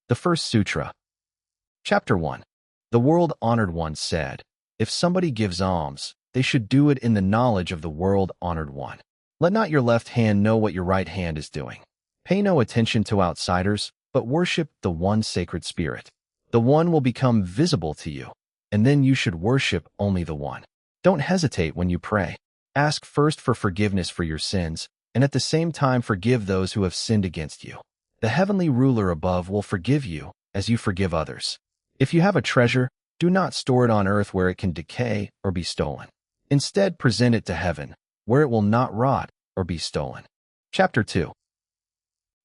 The First Sutra. Chapter 1. The world-honored one said, if somebody gives alms, they should do it in the knowledge of the world-honored one. Let not your left hand know what your right hand is doing. Pay no attention to outsiders, but worship the one sacred spirit. The one will become visible to you, and then you should worship only the one. Don't hesitate when you pray. Ask first for forgiveness for your sins, and at the same time forgive those who have sinned against you. The heavenly ruler above will forgive you as you forgive others. If you have a treasure, do not store it on earth where it can decay or be stolen. Instead, present it to heaven, where it will not rot or be stolen. Chapter 2.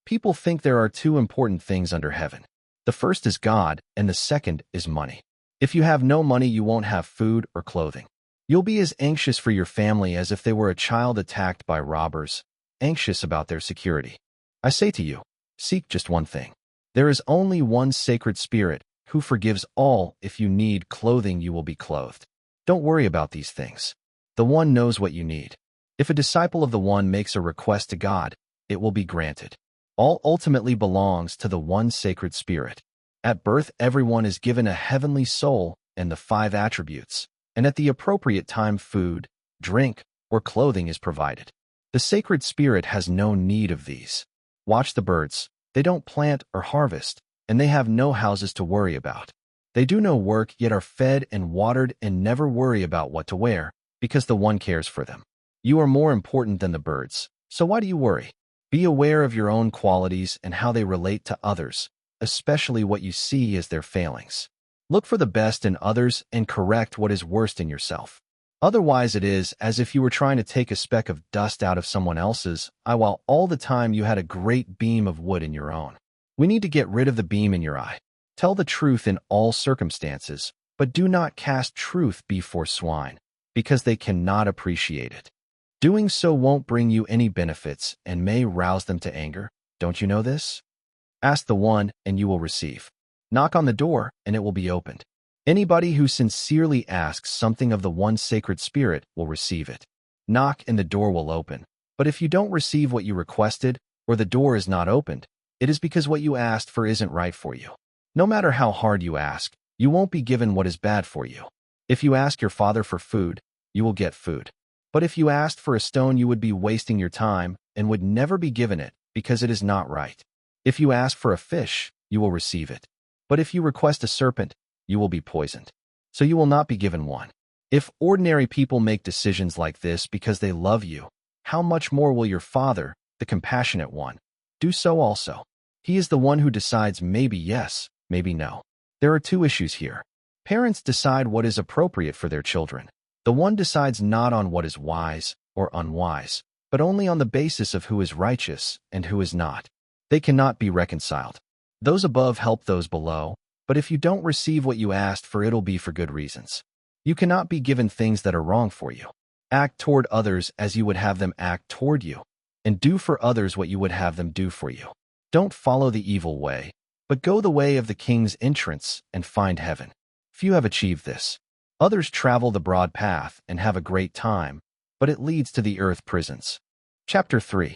People think there are two important things under heaven. The first is God, and the second is money. If you have no money, you won't have food or clothing. You'll be as anxious for your family as if they were a child attacked by robbers, anxious about their security. I say to you, seek just one thing. There is only one sacred spirit who forgives all. If you need clothing, you will be clothed. Don't worry about these things. The one knows what you need. If a disciple of the one makes a request to God, it will be granted. All ultimately belongs to the one sacred spirit. At birth, everyone is given a heavenly soul and the 5 attributes, and at the appropriate time food, drink, or clothing is provided. The sacred spirit has no need of these. Watch the birds. They don't plant or harvest, and they have no houses to worry about. They do no work, yet are fed and watered and never worry about what to wear, because the one cares for them. You are more important than the birds, so why do you worry? Be aware of your own qualities and how they relate to others, especially what you see as their failings. Look for the best in others and correct what is worst in yourself. Otherwise, it is as if you were trying to take a speck of dust out of someone else's eye while all the time you had a great beam of wood in your own. We need to get rid of the beam in your eye. Tell the truth in all circumstances, but do not cast truth before swine, because they cannot appreciate it. Doing so won't bring you any benefits and may rouse them to anger. Don't you know this? Ask the one, and you will receive. Knock on the door, and it will be opened. Anybody who sincerely asks something of the one sacred spirit will receive it. Knock, and the door will open. But if you don't receive what you requested, or the door is not opened, it is because what you asked for isn't right for you. No matter how hard you ask, you won't be given what is bad for you. If you ask your father for food, you will get food. But if you asked for a stone, you would be wasting your time and would never be given it because it is not right. If you ask for a fish, you will receive it. But if you request a serpent, you will be poisoned. So you will not be given one. If ordinary people make decisions like this because they love you, how much more will your Father, the compassionate one, do so also? He is the one who decides maybe yes, maybe no. There are 2 issues here. Parents decide what is appropriate for their children. The one decides not on what is wise or unwise, but only on the basis of who is righteous and who is not. They cannot be reconciled. Those above help those below, but if you don't receive what you asked for, it'll be for good reasons. You cannot be given things that are wrong for you. Act toward others as you would have them act toward you, and do for others what you would have them do for you. Don't follow the evil way, but go the way of the king's entrance and find heaven. Few have achieved this. Others travel the broad path and have a great time, but it leads to the earth prisons. Chapter 3.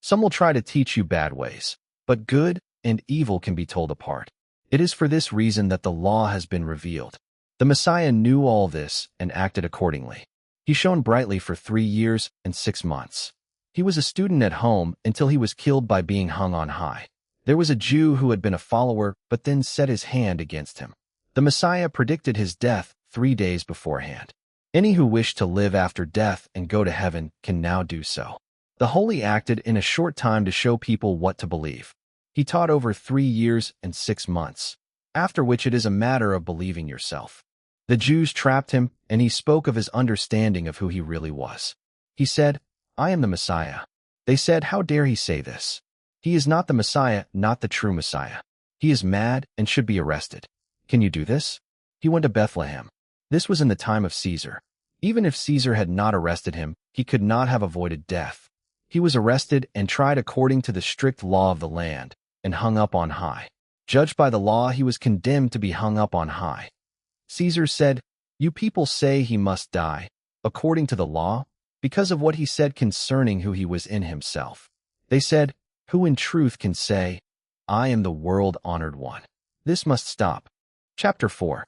Some will try to teach you bad ways, but good and evil can be told apart. It is for this reason that the law has been revealed. The Messiah knew all this and acted accordingly. He shone brightly for 3 years and 6 months. He was a student at home until he was killed by being hung on high. There was a Jew who had been a follower but then set his hand against him. The Messiah predicted his death 3 days beforehand. Any who wish to live after death and go to heaven can now do so. The Holy acted in a short time to show people what to believe. He taught over 3 years and 6 months, after which it is a matter of believing yourself. The Jews trapped him, and he spoke of his understanding of who he really was. He said, I am the Messiah. They said, how dare he say this? He is not the Messiah, not the true Messiah. He is mad and should be arrested. Can you do this? He went to Bethlehem. This was in the time of Caesar. Even if Caesar had not arrested him, he could not have avoided death. He was arrested and tried according to the strict law of the land, and hung up on high. Judged by the law, he was condemned to be hung up on high. Caesar said, you people say he must die, according to the law, because of what he said concerning who he was in himself. They said, who in truth can say, I am the world-honored one. This must stop. Chapter 4.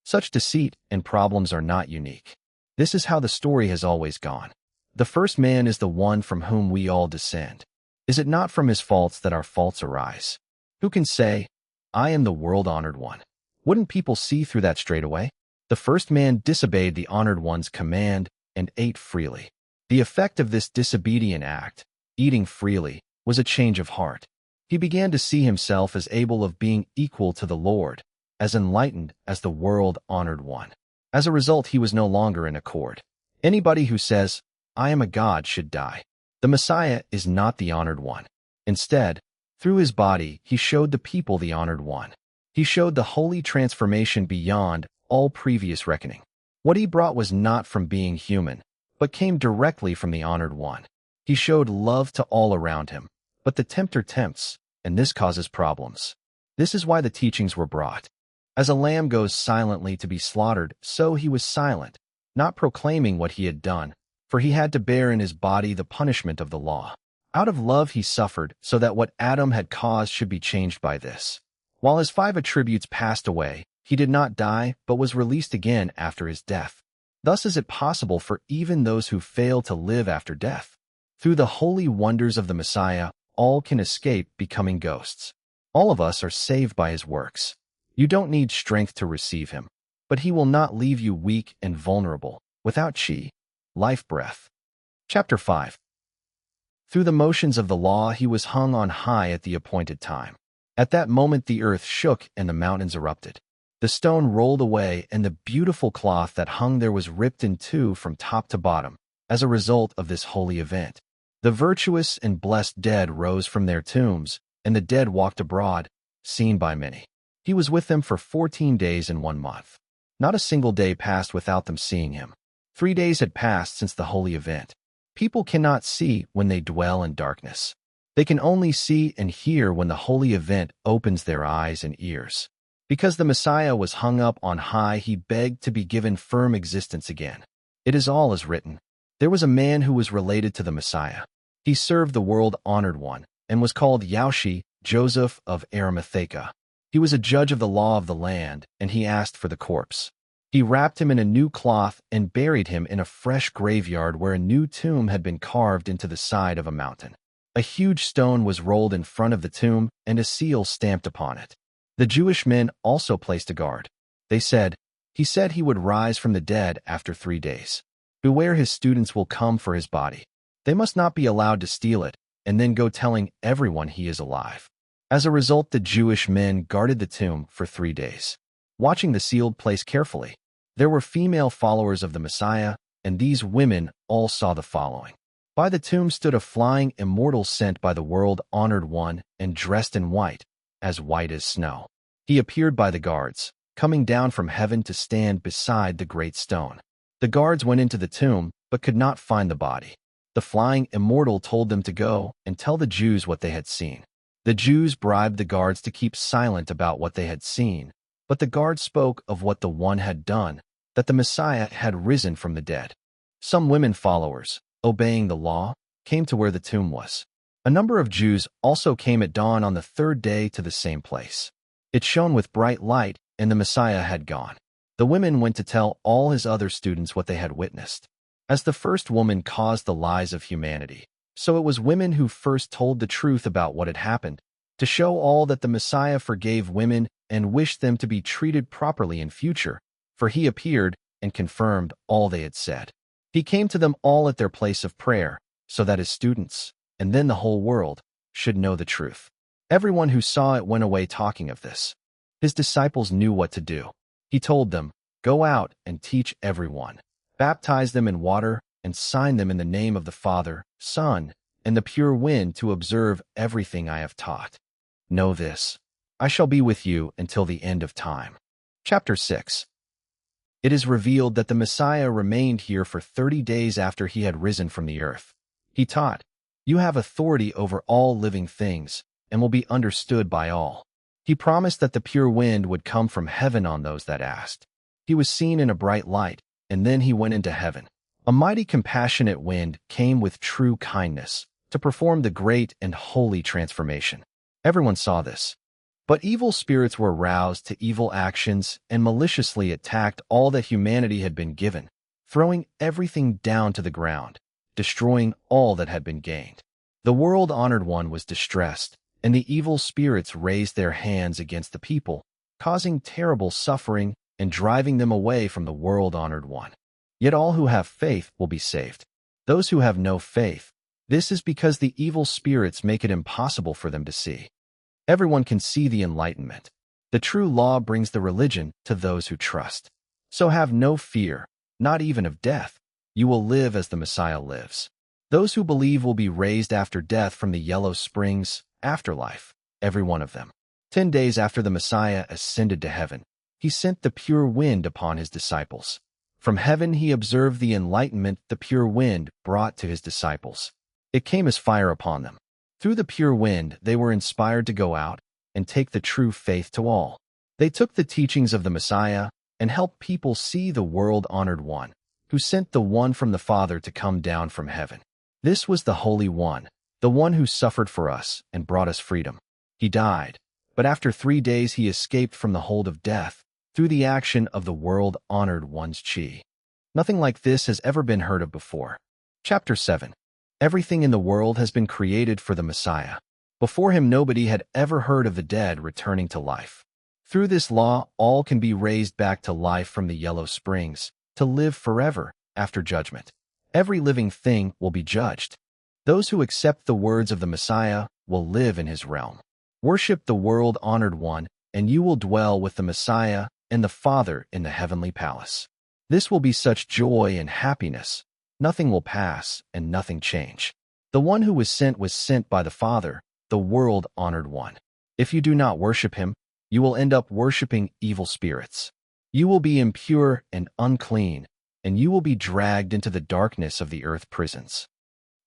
Such deceit and problems are not unique. This is how the story has always gone. The first man is the one from whom we all descend. Is it not from his faults that our faults arise? Who can say, I am the world-honored one? Wouldn't people see through that straight away? The first man disobeyed the honored one's command and ate freely. The effect of this disobedient act, eating freely, was a change of heart. He began to see himself as able of being equal to the Lord, as enlightened as the world-honored one. As a result, he was no longer in accord. Anybody who says, I am a god should die. The Messiah is not the honored one. Instead, through his body, he showed the people the honored one. He showed the holy transformation beyond all previous reckoning. What he brought was not from being human, but came directly from the honored one. He showed love to all around him, but the tempter tempts, and this causes problems. This is why the teachings were brought. As a lamb goes silently to be slaughtered, so he was silent, not proclaiming what he had done, for he had to bear in his body the punishment of the law. Out of love he suffered, so that what Adam had caused should be changed by this. While his 5 attributes passed away, he did not die, but was released again after his death. Thus is it possible for even those who fail to live after death. Through the holy wonders of the Messiah, all can escape becoming ghosts. All of us are saved by his works. You don't need strength to receive him, but he will not leave you weak and vulnerable, without chi, life breath. Chapter 5. Through the motions of the law he was hung on high at the appointed time. At that moment the earth shook and the mountains erupted. The stone rolled away and the beautiful cloth that hung there was ripped in two from top to bottom. As a result of this holy event, the virtuous and blessed dead rose from their tombs, and the dead walked abroad, seen by many. He was with them for 14 days and 1 month. Not a single day passed without them seeing him. 3 days had passed since the holy event. People cannot see when they dwell in darkness. They can only see and hear when the holy event opens their eyes and ears. Because the Messiah was hung up on high, he begged to be given firm existence again. It is all as written. There was a man who was related to the Messiah. He served the world-honored one, and was called Yaoshi, Joseph of Arimathea. He was a judge of the law of the land, and he asked for the corpse. He wrapped him in a new cloth and buried him in a fresh graveyard where a new tomb had been carved into the side of a mountain. A huge stone was rolled in front of the tomb and a seal stamped upon it. The Jewish men also placed a guard. They said, he said he would rise from the dead after 3 days. Beware, his students will come for his body. They must not be allowed to steal it and then go telling everyone he is alive. As a result, the Jewish men guarded the tomb for 3 days, watching the sealed place carefully. There were female followers of the Messiah, and these women all saw the following. By the tomb stood a flying immortal sent by the world-honored one and dressed in white, as white as snow. He appeared by the guards, coming down from heaven to stand beside the great stone. The guards went into the tomb, but could not find the body. The flying immortal told them to go and tell the Jews what they had seen. The Jews bribed the guards to keep silent about what they had seen, but the guards spoke of what the one had done, that the Messiah had risen from the dead. Some women followers, obeying the law, came to where the tomb was. A number of Jews also came at dawn on the 3rd day to the same place. It shone with bright light, and the Messiah had gone. The women went to tell all his other students what they had witnessed. As the first woman caused the lies of humanity, so it was women who first told the truth about what had happened, to show all that the Messiah forgave women and wished them to be treated properly in future, for he appeared and confirmed all they had said. He came to them all at their place of prayer, so that his students, and then the whole world, should know the truth. Everyone who saw it went away talking of this. His disciples knew what to do. He told them, "Go out and teach everyone. Baptize them in water and sign them in the name of the Father, Son, and the pure wind to observe everything I have taught. Know this, I shall be with you until the end of time." Chapter 6. It is revealed that the Messiah remained here for 30 days after he had risen from the earth. He taught, "You have authority over all living things and will be understood by all." He promised that the pure wind would come from heaven on those that asked. He was seen in a bright light, and then he went into heaven. A mighty compassionate wind came with true kindness to perform the great and holy transformation. Everyone saw this. But evil spirits were roused to evil actions and maliciously attacked all that humanity had been given, throwing everything down to the ground, destroying all that had been gained. The world-honored one was distressed, and the evil spirits raised their hands against the people, causing terrible suffering and driving them away from the world-honored one. Yet all who have faith will be saved. Those who have no faith, this is because the evil spirits make it impossible for them to see. Everyone can see the enlightenment. The true law brings the religion to those who trust. So have no fear, not even of death. You will live as the Messiah lives. Those who believe will be raised after death from the yellow springs, afterlife, every one of them. 10 days after the Messiah ascended to heaven, he sent the pure wind upon his disciples. From heaven he observed the enlightenment the pure wind brought to his disciples. It came as fire upon them. Through the pure wind they were inspired to go out and take the true faith to all. They took the teachings of the Messiah and helped people see the world-honored one, who sent the one from the Father to come down from heaven. This was the Holy One, the one who suffered for us and brought us freedom. He died, but after 3 days he escaped from the hold of death through the action of the world-honored one's chi. Nothing like this has ever been heard of before. Chapter 7. Everything in the world has been created for the Messiah. Before him nobody had ever heard of the dead returning to life. Through this law, all can be raised back to life from the yellow springs, to live forever after judgment. Every living thing will be judged. Those who accept the words of the Messiah will live in his realm. Worship the world-honored one, and you will dwell with the Messiah and the Father in the heavenly palace. This will be such joy and happiness. Nothing will pass and nothing change. The one who was sent by the Father, the world-honored one. If you do not worship him, you will end up worshiping evil spirits. You will be impure and unclean, and you will be dragged into the darkness of the earth prisons.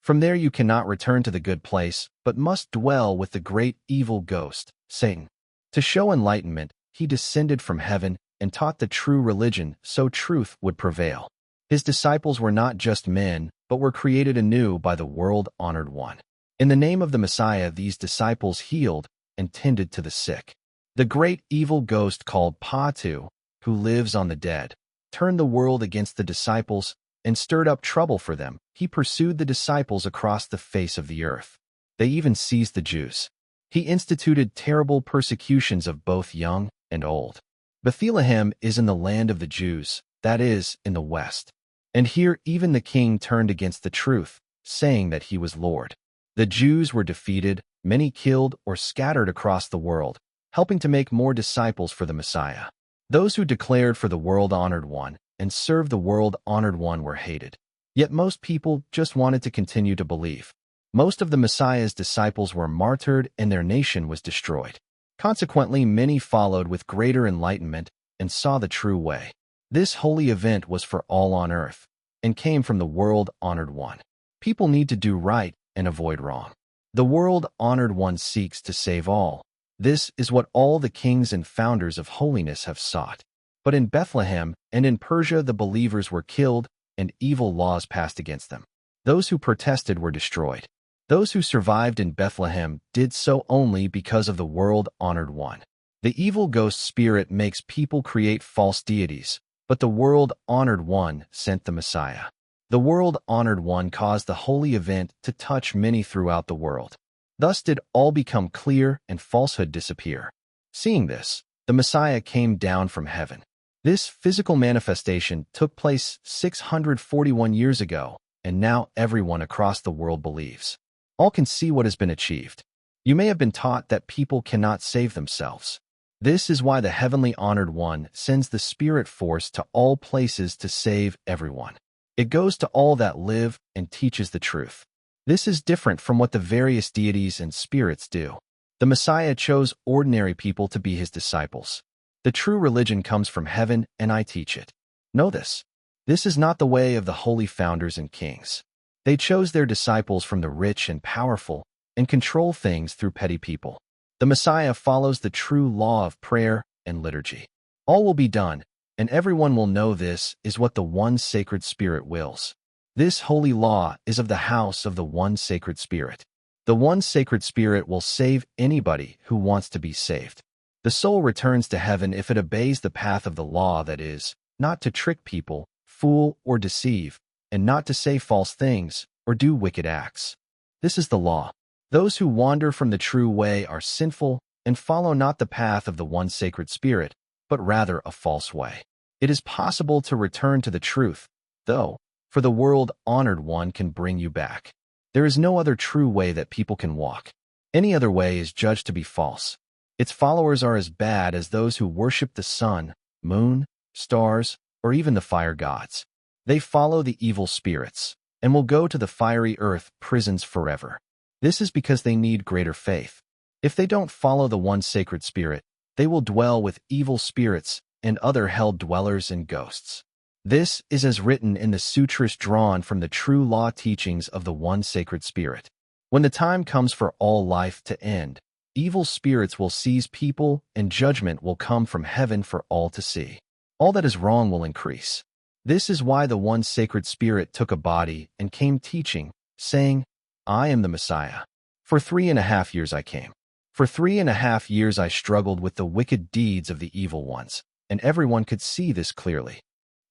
From there you cannot return to the good place, but must dwell with the great evil ghost, Satan. To show enlightenment, he descended from heaven and taught the true religion so truth would prevail. His disciples were not just men, but were created anew by the world-honored one. In the name of the Messiah, these disciples healed and tended to the sick. The great evil ghost called Patu, who lives on the dead, turned the world against the disciples and stirred up trouble for them. He pursued the disciples across the face of the earth. They even seized the Jews. He instituted terrible persecutions of both young and old. Bethlehem is in the land of the Jews, that is, in the west. And here even the king turned against the truth, saying that he was Lord. The Jews were defeated, many killed or scattered across the world, helping to make more disciples for the Messiah. Those who declared for the world-honored one and served the world-honored one were hated. Yet most people just wanted to continue to believe. Most of the Messiah's disciples were martyred and their nation was destroyed. Consequently, many followed with greater enlightenment and saw the true way. This holy event was for all on earth and came from the world-honored one. People need to do right and avoid wrong. The world-honored one seeks to save all. This is what all the kings and founders of holiness have sought. But in Bethlehem and in Persia the believers were killed and evil laws passed against them. Those who protested were destroyed. Those who survived in Bethlehem did so only because of the world-honored one. The evil ghost spirit makes people create false deities, but the world-honored one sent the Messiah. The world-honored one caused the holy event to touch many throughout the world. Thus did all become clear and falsehood disappear. Seeing this, the Messiah came down from heaven. This physical manifestation took place 641 years ago, and now everyone across the world believes. All can see what has been achieved. You may have been taught that people cannot save themselves. This is why the heavenly honored one sends the spirit force to all places to save everyone. It goes to all that live and teaches the truth. This is different from what the various deities and spirits do. The Messiah chose ordinary people to be his disciples. The true religion comes from heaven, and I teach it. Know this. This is not the way of the holy founders and kings. They chose their disciples from the rich and powerful and control things through petty people. The Messiah follows the true law of prayer and liturgy. All will be done, and everyone will know this is what the one sacred Spirit wills. This holy law is of the house of the one sacred Spirit. The one sacred spirit will save anybody who wants to be saved. The soul returns to heaven if it obeys the path of the law, that is, not to trick people, fool, or deceive, and not to say false things or do wicked acts. This is the law. Those who wander from the true way are sinful and follow not the path of the one sacred spirit, but rather a false way. It is possible to return to the truth, though, for the world honored one can bring you back. There is no other true way that people can walk. Any other way is judged to be false. Its followers are as bad as those who worship the sun, moon, stars, or even the fire gods. They follow the evil spirits and will go to the fiery earth prisons forever. This is because they need greater faith. If they don't follow the one sacred spirit, they will dwell with evil spirits and other hell dwellers and ghosts. This is as written in the sutras drawn from the true law teachings of the one sacred spirit. When the time comes for all life to end, evil spirits will seize people and judgment will come from heaven for all to see. All that is wrong will increase. This is why the one sacred spirit took a body and came teaching, saying, I am the Messiah. For 3.5 years I came. For 3.5 years I struggled with the wicked deeds of the evil ones, and everyone could see this clearly.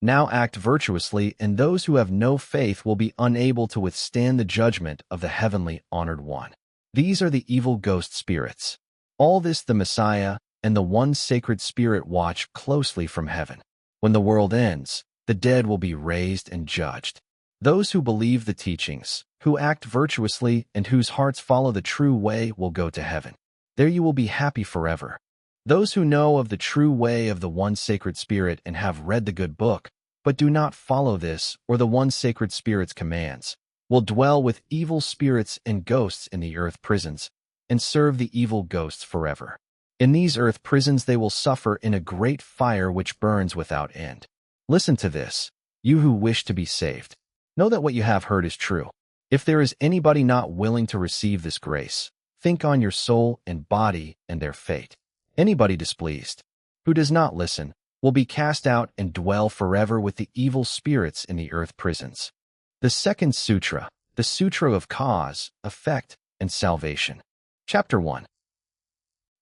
Now act virtuously, and those who have no faith will be unable to withstand the judgment of the heavenly honored one. These are the evil ghost spirits. All this the Messiah and the one sacred spirit watch closely from heaven. When the world ends, the dead will be raised and judged. Those who believe the teachings, who act virtuously, and whose hearts follow the true way will go to heaven. There you will be happy forever. Those who know of the true way of the one sacred spirit and have read the good book, but do not follow this or the one sacred spirit's commands, will dwell with evil spirits and ghosts in the earth prisons, and serve the evil ghosts forever. In these earth prisons they will suffer in a great fire which burns without end. Listen to this, you who wish to be saved. Know that what you have heard is true. If there is anybody not willing to receive this grace, think on your soul and body and their fate. Anybody displeased, who does not listen, will be cast out and dwell forever with the evil spirits in the earth prisons. The second sutra, the Sutra of Cause, Effect, and Salvation. Chapter 1.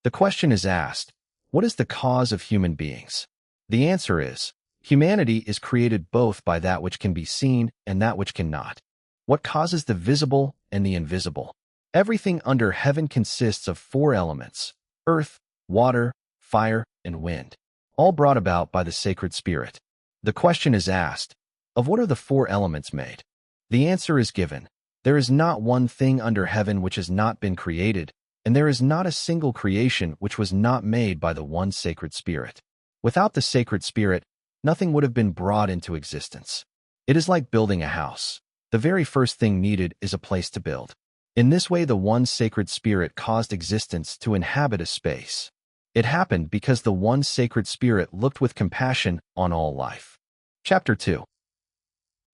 The question is asked, what is the cause of human beings? The answer is, humanity is created both by that which can be seen and that which cannot. What causes the visible and the invisible? Everything under heaven consists of 4 elements: earth, water, fire, and wind, all brought about by the sacred spirit. The question is asked, of what are the 4 elements made? The answer is given. There is not one thing under heaven which has not been created, and there is not a single creation which was not made by the one sacred spirit. Without the sacred spirit, nothing would have been brought into existence. It is like building a house. The very first thing needed is a place to build. In this way, the one sacred spirit caused existence to inhabit a space. It happened because the one sacred spirit looked with compassion on all life. Chapter 2.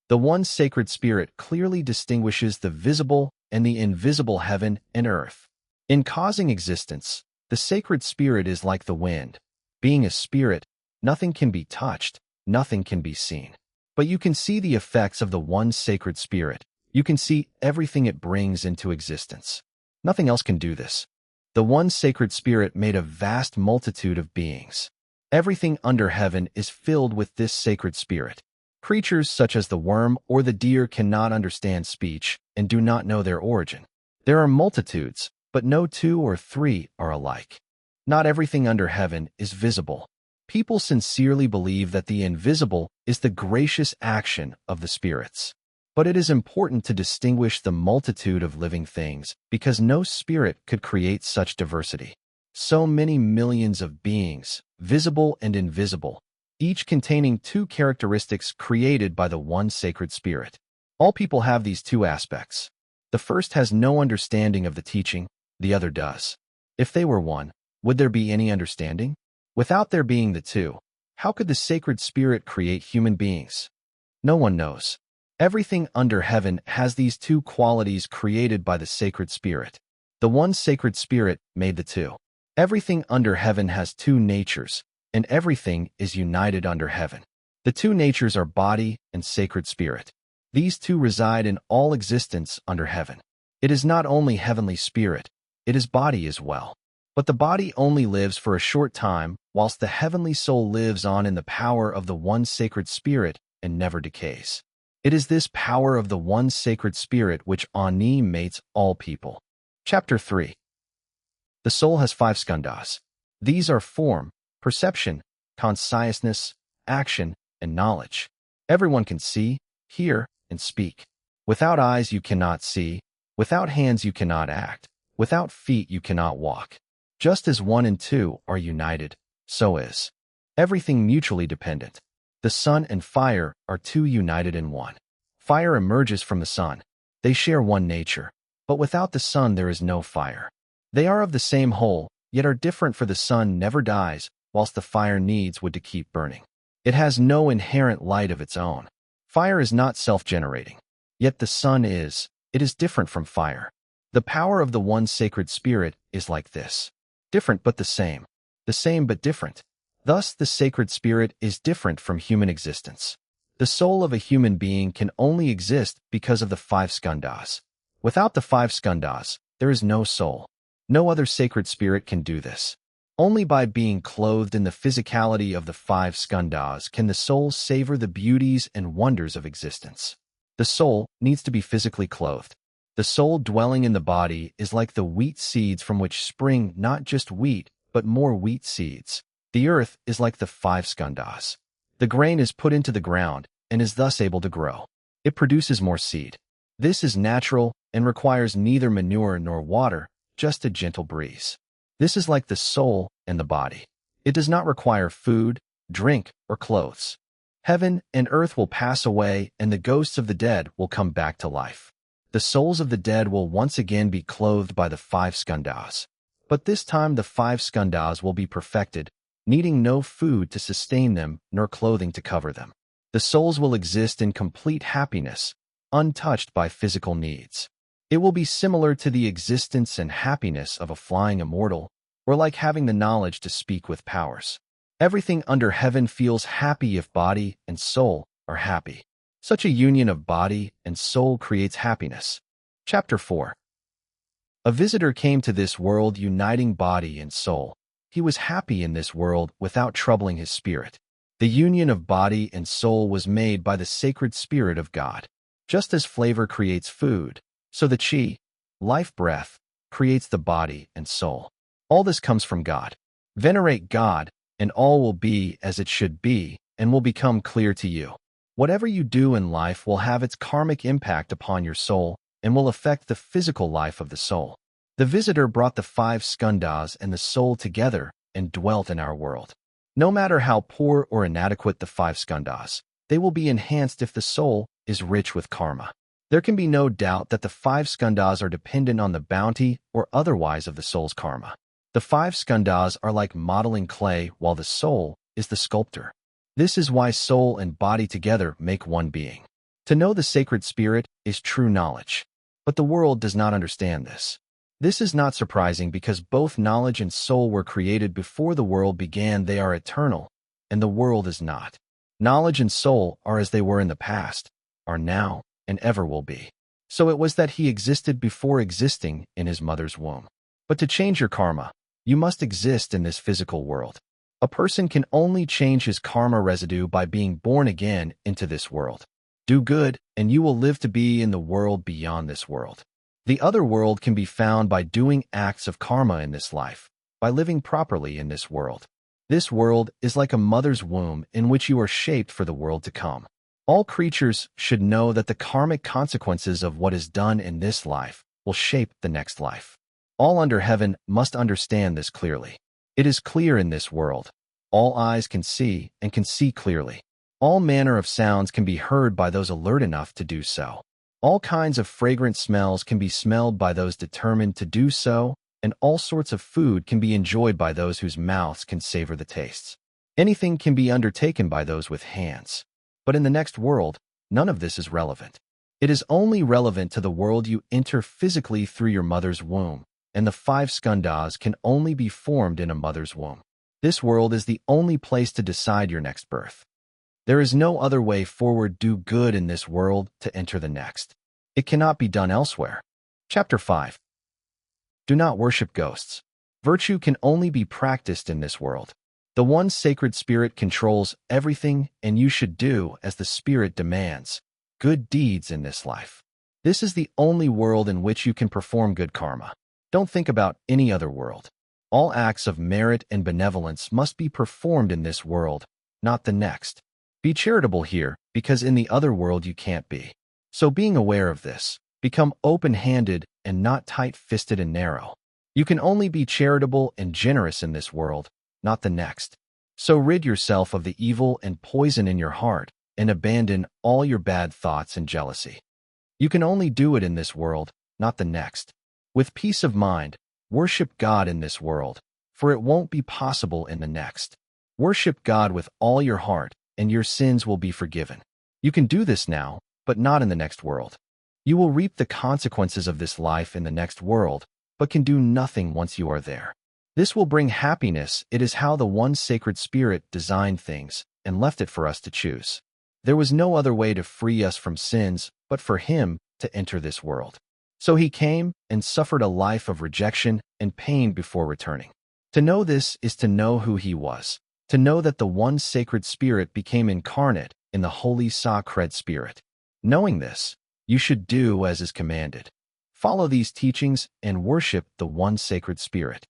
The one sacred spirit clearly distinguishes the visible and the invisible heaven and earth. In causing existence, the sacred spirit is like the wind. Being a spirit, nothing can be touched, nothing can be seen. But you can see the effects of the one sacred spirit. You can see everything it brings into existence. Nothing else can do this. The one sacred spirit made a vast multitude of beings. Everything under heaven is filled with this sacred spirit. Creatures such as the worm or the deer cannot understand speech and do not know their origin. There are multitudes, but no 2 or 3 are alike. Not everything under heaven is visible. People sincerely believe that the invisible is the gracious action of the spirits. But it is important to distinguish the multitude of living things because no spirit could create such diversity. So many millions of beings, visible and invisible, each containing 2 characteristics created by the one sacred spirit. All people have these 2 aspects. The first has no understanding of the teaching, the other does. If they were one, would there be any understanding? Without there being the 2, how could the sacred spirit create human beings? No one knows. Everything under heaven has these 2 qualities created by the sacred spirit. The one sacred spirit made the 2. Everything under heaven has 2 natures, and everything is united under heaven. The 2 natures are body and sacred spirit. These 2 reside in all existence under heaven. It is not only heavenly spirit, it is body as well. But the body only lives for a short time, whilst the heavenly soul lives on in the power of the one sacred spirit and never decays. It is this power of the one sacred spirit which animates all people. Chapter 3. The soul has 5 skandhas. These are form, perception, consciousness, action, and knowledge. Everyone can see, hear, and speak. Without eyes you cannot see, without hands you cannot act, without feet you cannot walk. Just as 1 and 2 are united, so is everything mutually dependent. The sun and fire are 2 united in 1. Fire emerges from the sun. They share one nature, but without the sun there is no fire. They are of the same whole, yet are different, for the sun never dies, whilst the fire needs wood to keep burning. It has no inherent light of its own. Fire is not self-generating, yet the sun is. It is different from fire. The power of the one sacred spirit is like this. Different but the same but different. Thus the sacred spirit is different from human existence. The soul of a human being can only exist because of the 5 skandhas. Without the 5 skandhas, there is no soul. No other sacred spirit can do this. Only by being clothed in the physicality of the 5 skandhas can the soul savor the beauties and wonders of existence. The soul needs to be physically clothed. The soul dwelling in the body is like the wheat seeds from which spring not just wheat, but more wheat seeds. The earth is like the 5 skandhas. The grain is put into the ground and is thus able to grow. It produces more seed. This is natural and requires neither manure nor water, just a gentle breeze. This is like the soul and the body. It does not require food, drink, or clothes. Heaven and earth will pass away, and the ghosts of the dead will come back to life. The souls of the dead will once again be clothed by the 5 skandhas. But this time the 5 skandhas will be perfected, needing no food to sustain them nor clothing to cover them. The souls will exist in complete happiness, untouched by physical needs. It will be similar to the existence and happiness of a flying immortal, or like having the knowledge to speak with powers. Everything under heaven feels happy if body and soul are happy. Such a union of body and soul creates happiness. Chapter 4. A visitor came to this world uniting body and soul. He was happy in this world without troubling his spirit. The union of body and soul was made by the sacred spirit of God. Just as flavor creates food, so the chi, life breath, creates the body and soul. All this comes from God. Venerate God, and all will be as it should be and will become clear to you. Whatever you do in life will have its karmic impact upon your soul and will affect the physical life of the soul. The visitor brought the 5 skandhas and the soul together and dwelt in our world. No matter how poor or inadequate the 5 skandhas, they will be enhanced if the soul is rich with karma. There can be no doubt that the 5 skandhas are dependent on the bounty or otherwise of the soul's karma. The 5 skandhas are like modeling clay, while the soul is the sculptor. This is why soul and body together make one being. To know the sacred spirit is true knowledge. But the world does not understand this. This is not surprising because both knowledge and soul were created before the world began. They are eternal, and the world is not. Knowledge and soul are as they were in the past, are now, and ever will be. So it was that he existed before existing in his mother's womb. But to change your karma, you must exist in this physical world. A person can only change his karma residue by being born again into this world. Do good, and you will live to be in the world beyond this world. The other world can be found by doing acts of karma in this life, by living properly in this world. This world is like a mother's womb in which you are shaped for the world to come. All creatures should know that the karmic consequences of what is done in this life will shape the next life. All under heaven must understand this clearly. It is clear in this world. All eyes can see and can see clearly. All manner of sounds can be heard by those alert enough to do so. All kinds of fragrant smells can be smelled by those determined to do so, and all sorts of food can be enjoyed by those whose mouths can savor the tastes. Anything can be undertaken by those with hands. But in the next world, none of this is relevant. It is only relevant to the world you enter physically through your mother's womb, and the 5 skandhas can only be formed in a mother's womb. This world is the only place to decide your next birth. There is no other way forward. Do good in this world to enter the next. It cannot be done elsewhere. Chapter 5. Do not worship ghosts. Virtue can only be practiced in this world. The one sacred spirit controls everything, and you should do as the spirit demands, good deeds in this life. This is the only world in which you can perform good karma. Don't think about any other world. All acts of merit and benevolence must be performed in this world, not the next. Be charitable here, because in the other world you can't be. So being aware of this, become open-handed and not tight-fisted and narrow. You can only be charitable and generous in this world, not the next. So rid yourself of the evil and poison in your heart, and abandon all your bad thoughts and jealousy. You can only do it in this world, not the next. With peace of mind, worship God in this world, for it won't be possible in the next. Worship God with all your heart, and your sins will be forgiven. You can do this now, but not in the next world. You will reap the consequences of this life in the next world, but can do nothing once you are there. This will bring happiness. It is how the one sacred spirit designed things and left it for us to choose. There was no other way to free us from sins but for him to enter this world. So he came and suffered a life of rejection and pain before returning. To know this is to know who he was, to know that the one sacred spirit became incarnate in the holy sacred spirit. Knowing this, you should do as is commanded. Follow these teachings and worship the one sacred spirit.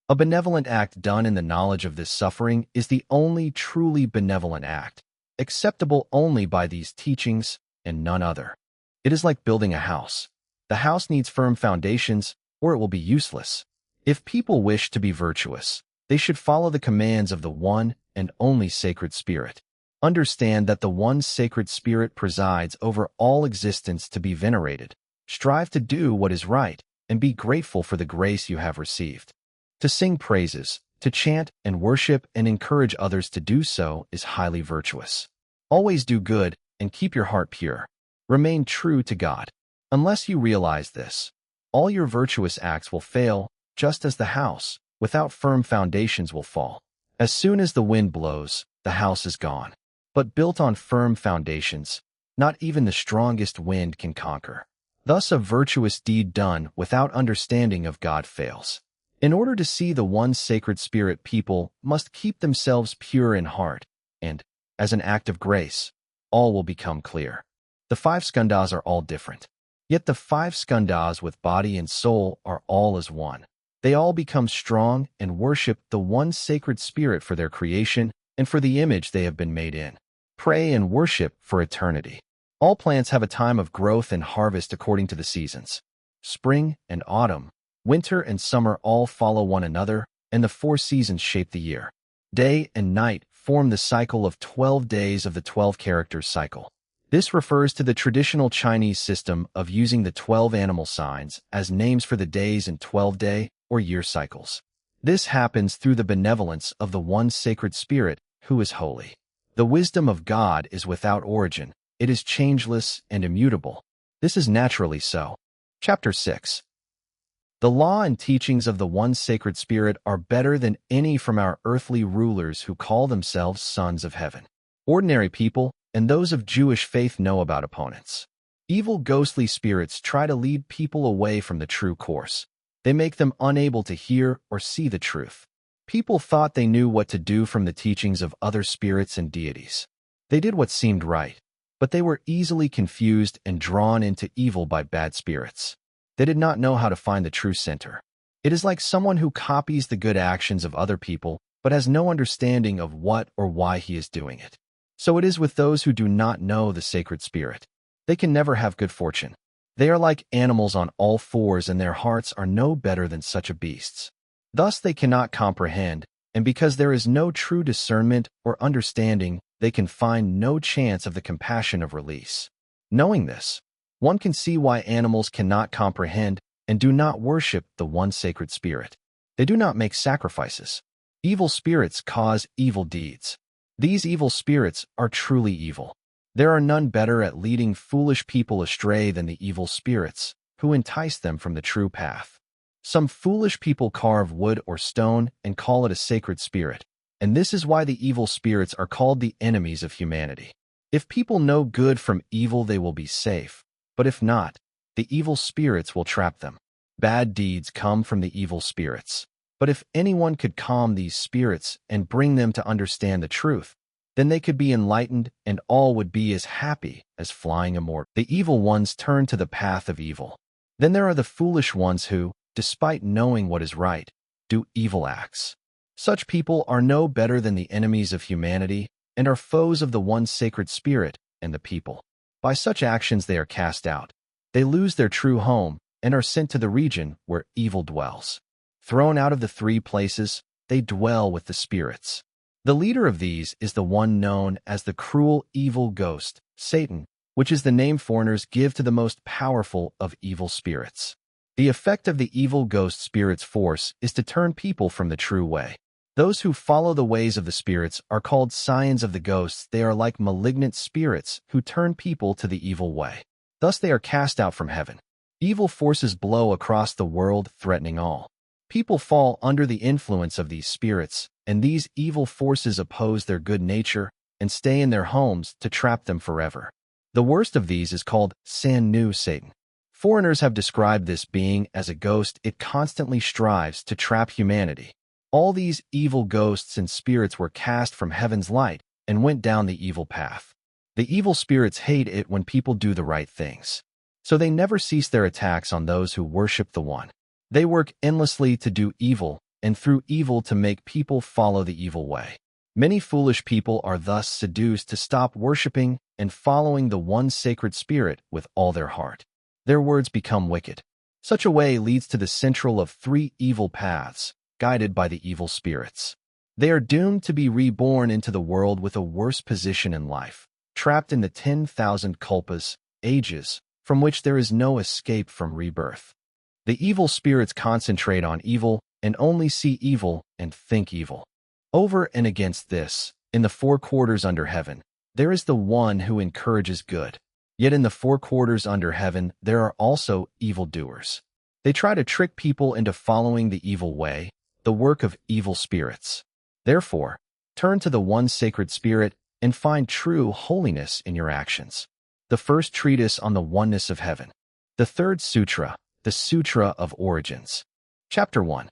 A benevolent act done in the knowledge of this suffering is the only truly benevolent act, acceptable only by these teachings and none other. It is like building a house. The house needs firm foundations, or it will be useless. If people wish to be virtuous, they should follow the commands of the one and only sacred spirit. Understand that the one sacred spirit presides over all existence to be venerated. Strive to do what is right, and be grateful for the grace you have received. To sing praises, to chant and worship and encourage others to do so is highly virtuous. Always do good and keep your heart pure. Remain true to God. Unless you realize this, all your virtuous acts will fail, just as the house, without firm foundations, will fall. As soon as the wind blows, the house is gone. But built on firm foundations, not even the strongest wind can conquer. Thus a virtuous deed done without understanding of God fails. In order to see the one sacred spirit, people must keep themselves pure in heart, and, as an act of grace, all will become clear. The 5 skandhas are all different. Yet the 5 skandhas with body and soul are all as one. They all become strong and worship the one sacred spirit for their creation and for the image they have been made in. Pray and worship for eternity. All plants have a time of growth and harvest according to the seasons. Spring and autumn, winter and summer all follow one another, and the 4 seasons shape the year. Day and night form the cycle of 12 days of the 12 characters cycle. This refers to the traditional Chinese system of using the 12 animal signs as names for the days in 12-day or year cycles. This happens through the benevolence of the one sacred spirit who is holy. The wisdom of God is without origin. It is changeless and immutable. This is naturally so. Chapter 6. The law and teachings of the one sacred spirit are better than any from our earthly rulers who call themselves sons of heaven. Ordinary people and those of Jewish faith know about opponents. Evil ghostly spirits try to lead people away from the true course. They make them unable to hear or see the truth. People thought they knew what to do from the teachings of other spirits and deities. They did what seemed right, but they were easily confused and drawn into evil by bad spirits. They did not know how to find the true center. It is like someone who copies the good actions of other people but has no understanding of what or why he is doing it. So it is with those who do not know the sacred spirit. They can never have good fortune. They are like animals on all fours, and their hearts are no better than such a beast's. Thus they cannot comprehend, and because there is no true discernment or understanding, they can find no chance of the compassion of release. Knowing this, one can see why animals cannot comprehend and do not worship the one sacred spirit. They do not make sacrifices. Evil spirits cause evil deeds. These evil spirits are truly evil. There are none better at leading foolish people astray than the evil spirits, who entice them from the true path. Some foolish people carve wood or stone and call it a sacred spirit, and this is why the evil spirits are called the enemies of humanity. If people know good from evil, they will be safe, but if not, the evil spirits will trap them. Bad deeds come from the evil spirits. But if anyone could calm these spirits and bring them to understand the truth, then they could be enlightened and all would be as happy as flying immortal. The evil ones turn to the path of evil. Then there are the foolish ones who, despite knowing what is right, do evil acts. Such people are no better than the enemies of humanity and are foes of the one sacred spirit and the people. By such actions they are cast out. They lose their true home and are sent to the region where evil dwells. Thrown out of the three places, they dwell with the spirits. The leader of these is the one known as the cruel evil ghost, Satan, which is the name foreigners give to the most powerful of evil spirits. The effect of the evil ghost spirit's force is to turn people from the true way. Those who follow the ways of the spirits are called scions of the ghosts. They are like malignant spirits who turn people to the evil way. Thus they are cast out from heaven. Evil forces blow across the world, threatening all. People fall under the influence of these spirits, and these evil forces oppose their good nature and stay in their homes to trap them forever. The worst of these is called San-Nu Satan. Foreigners have described this being as a ghost. It constantly strives to trap humanity. All these evil ghosts and spirits were cast from heaven's light and went down the evil path. The evil spirits hate it when people do the right things. So they never cease their attacks on those who worship the One. They work endlessly to do evil, and through evil to make people follow the evil way. Many foolish people are thus seduced to stop worshiping and following the one sacred spirit with all their heart. Their words become wicked. Such a way leads to the central of three evil paths, guided by the evil spirits. They are doomed to be reborn into the world with a worse position in life, trapped in the 10,000 kalpas, ages, from which there is no escape from rebirth. The evil spirits concentrate on evil and only see evil and think evil. Over and against this, in the four quarters under heaven, there is the one who encourages good. Yet in the four quarters under heaven, there are also evildoers. They try to trick people into following the evil way, the work of evil spirits. Therefore, turn to the one sacred spirit and find true holiness in your actions. The first treatise on the oneness of heaven. The third sutra, the Sutra of Origins. Chapter 1.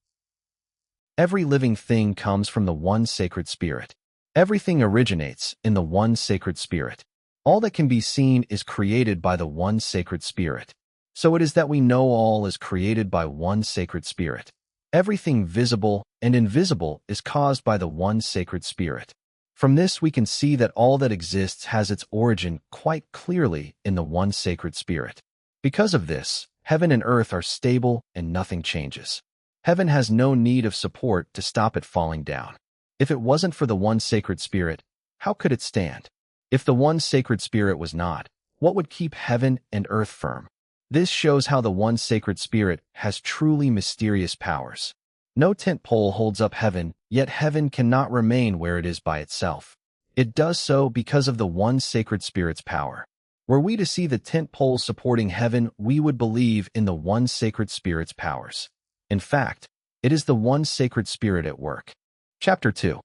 Every living thing comes from the one sacred spirit. Everything originates in the one sacred spirit. All that can be seen is created by the one sacred spirit. So it is that we know all is created by one sacred spirit. Everything visible and invisible is caused by the one sacred spirit. From this we can see that all that exists has its origin quite clearly in the one sacred spirit. Because of this, heaven and earth are stable and nothing changes. Heaven has no need of support to stop it falling down. If it wasn't for the one sacred spirit, how could it stand? If the one sacred spirit was not, what would keep heaven and earth firm? This shows how the one sacred spirit has truly mysterious powers. No tent pole holds up heaven, yet heaven cannot remain where it is by itself. It does so because of the one sacred spirit's power. Were we to see the tent pole supporting heaven, we would believe in the one sacred spirit's powers. In fact, it is the one sacred spirit at work. Chapter 2.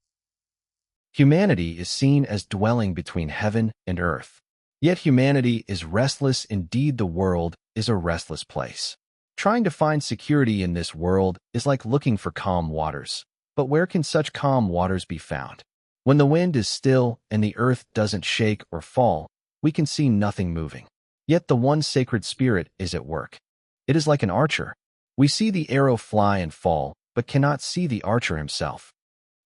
Humanity is seen as dwelling between heaven and earth. Yet humanity is restless. Indeed, the world is a restless place. Trying to find security in this world is like looking for calm waters. But where can such calm waters be found? When the wind is still and the earth doesn't shake or fall, we can see nothing moving. Yet the one sacred spirit is at work. It is like an archer. We see the arrow fly and fall, but cannot see the archer himself.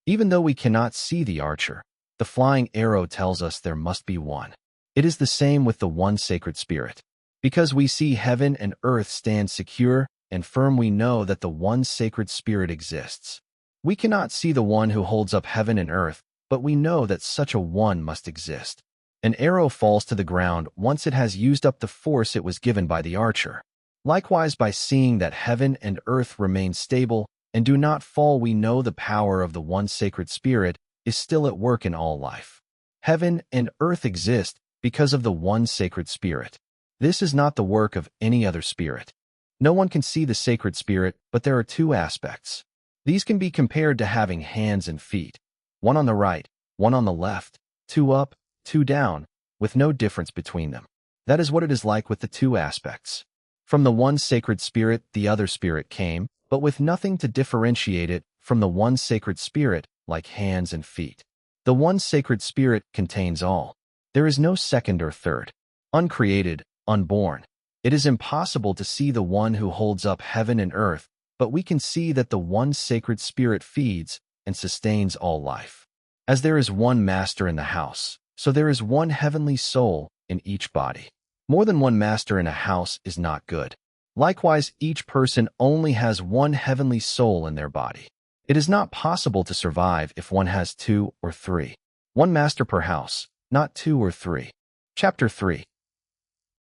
Even though we cannot see the archer, the flying arrow tells us there must be one. It is the same with the one sacred spirit. Because we see heaven and earth stand secure and firm, we know that the one sacred spirit exists. We cannot see the one who holds up heaven and earth, but we know that such a one must exist. An arrow falls to the ground once it has used up the force it was given by the archer. Likewise, by seeing that heaven and earth remain stable and do not fall, we know the power of the one sacred spirit is still at work in all life. Heaven and earth exist because of the one sacred spirit. This is not the work of any other spirit. No one can see the sacred spirit, but there are two aspects. These can be compared to having hands and feet, one on the right, one on the left, two up, two down, with no difference between them. That is what it is like with the two aspects. From the one sacred spirit, the other spirit came, but with nothing to differentiate it from the one sacred spirit, like hands and feet. The one sacred spirit contains all. There is no second or third. Uncreated, unborn. It is impossible to see the one who holds up heaven and earth, but we can see that the one sacred spirit feeds and sustains all life. As there is one master in the house, so there is one heavenly soul in each body. More than one master in a house is not good. Likewise, each person only has one heavenly soul in their body. It is not possible to survive if one has two or three. One master per house, not two or three. Chapter 3.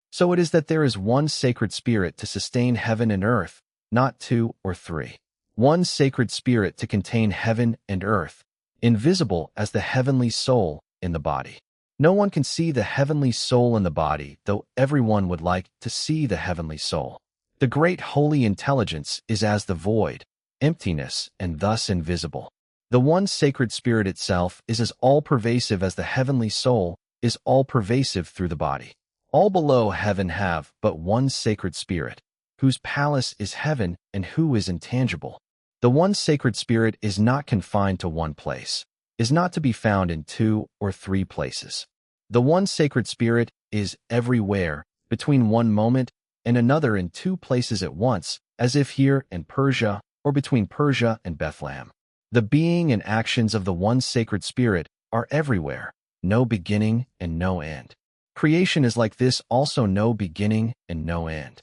So it is that there is one sacred spirit to sustain heaven and earth, not two or three. One sacred spirit to contain heaven and earth, invisible as the heavenly soul in the body. No one can see the heavenly soul in the body, though everyone would like to see the heavenly soul. The great holy intelligence is as the void, emptiness, and thus invisible. The one sacred spirit itself is as all-pervasive as the heavenly soul is all-pervasive through the body. All below heaven have but one sacred spirit, whose palace is heaven and who is intangible. The one sacred spirit is not confined to one place, is not to be found in two or three places. The one sacred spirit is everywhere, between one moment and another in two places at once, as if here in Persia or between Persia and Bethlehem. The being and actions of the one sacred spirit are everywhere, no beginning and no end. Creation is like this, also no beginning and no end.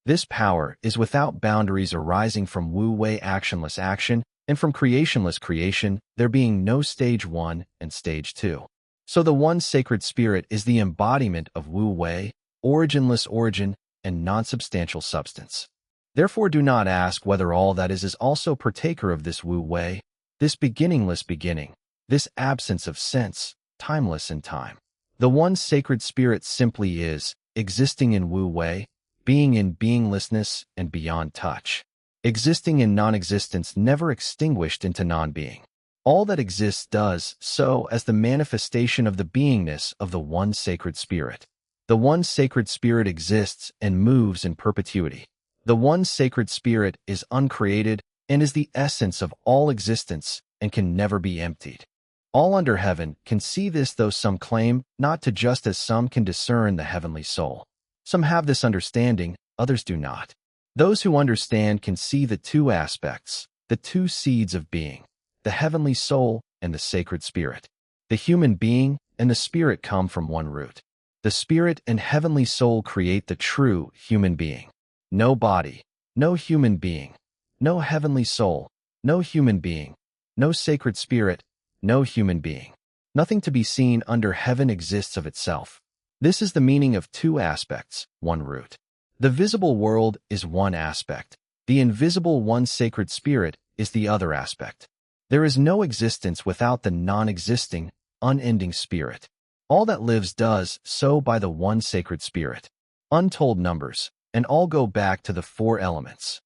This power is without boundaries, arising from wu-wei actionless action, and from creationless creation, there being no stage 1 and stage 2. So the one sacred spirit is the embodiment of wu-wei, originless origin, and non-substantial substance. Therefore do not ask whether all that is also partaker of this wu-wei, this beginningless beginning, this absence of sense, timeless in time. The one sacred spirit simply is, existing in wu-wei, being in beinglessness and beyond touch. Existing in non-existence, never extinguished into non-being. All that exists does so as the manifestation of the beingness of the one sacred spirit. The one sacred spirit exists and moves in perpetuity. The one sacred spirit is uncreated and is the essence of all existence and can never be emptied. All under heaven can see this, though some claim not to, just as some can discern the heavenly soul. Some have this understanding, others do not. Those who understand can see the two aspects, the two seeds of being, the heavenly soul and the sacred spirit. The human being and the spirit come from one root. The spirit and heavenly soul create the true human being. No body, no human being, no heavenly soul, no human being, no sacred spirit, no human being. Nothing to be seen under heaven exists of itself. This is the meaning of two aspects, one root. The visible world is one aspect. The invisible one sacred spirit is the other aspect. There is no existence without the non-existing, unending spirit. All that lives does so by the one sacred spirit. Untold numbers, and all go back to the four elements.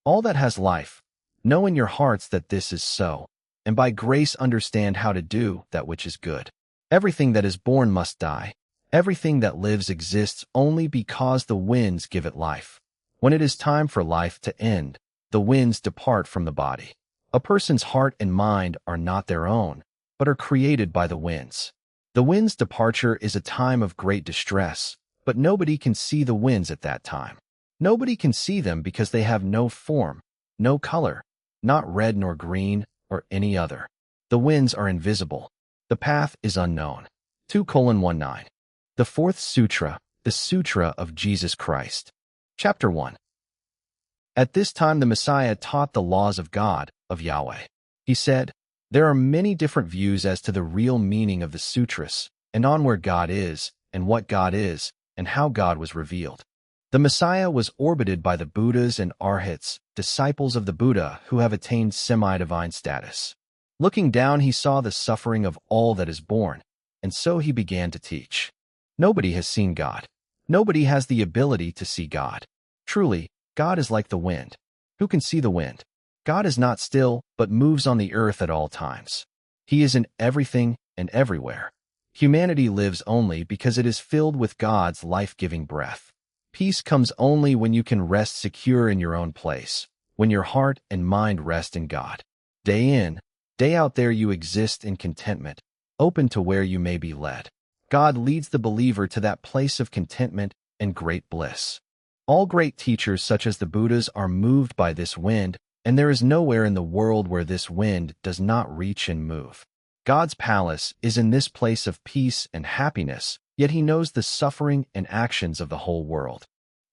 All that has life, know in your hearts that this is so, and by grace understand how to do that which is good. Everything that is born must die. Everything that lives exists only because the winds give it life. When it is time for life to end, the winds depart from the body. A person's heart and mind are not their own, but are created by the winds. The wind's departure is a time of great distress, but nobody can see the winds at that time. Nobody can see them because they have no form, no color, not red nor green or any other. The winds are invisible. The path is unknown. 2:19. The Fourth Sutra, the Sutra of Jesus Christ. Chapter 1. At this time the Messiah taught the laws of God, of Yahweh. He said, there are many different views as to the real meaning of the sutras, and on where God is, and what God is, and how God was revealed. The Messiah was orbited by the Buddhas and Arhats, disciples of the Buddha who have attained semi-divine status. Looking down, he saw the suffering of all that is born, and so he began to teach. Nobody has seen God. Nobody has the ability to see God. Truly, God is like the wind. Who can see the wind? God is not still, but moves on the earth at all times. He is in everything and everywhere. Humanity lives only because it is filled with God's life-giving breath. Peace comes only when you can rest secure in your own place, when your heart and mind rest in God. Day in, day out there you exist in contentment, open to where you may be led. God leads the believer to that place of contentment and great bliss. All great teachers such as the Buddhas are moved by this wind, and there is nowhere in the world where this wind does not reach and move. God's palace is in this place of peace and happiness, yet he knows the suffering and actions of the whole world.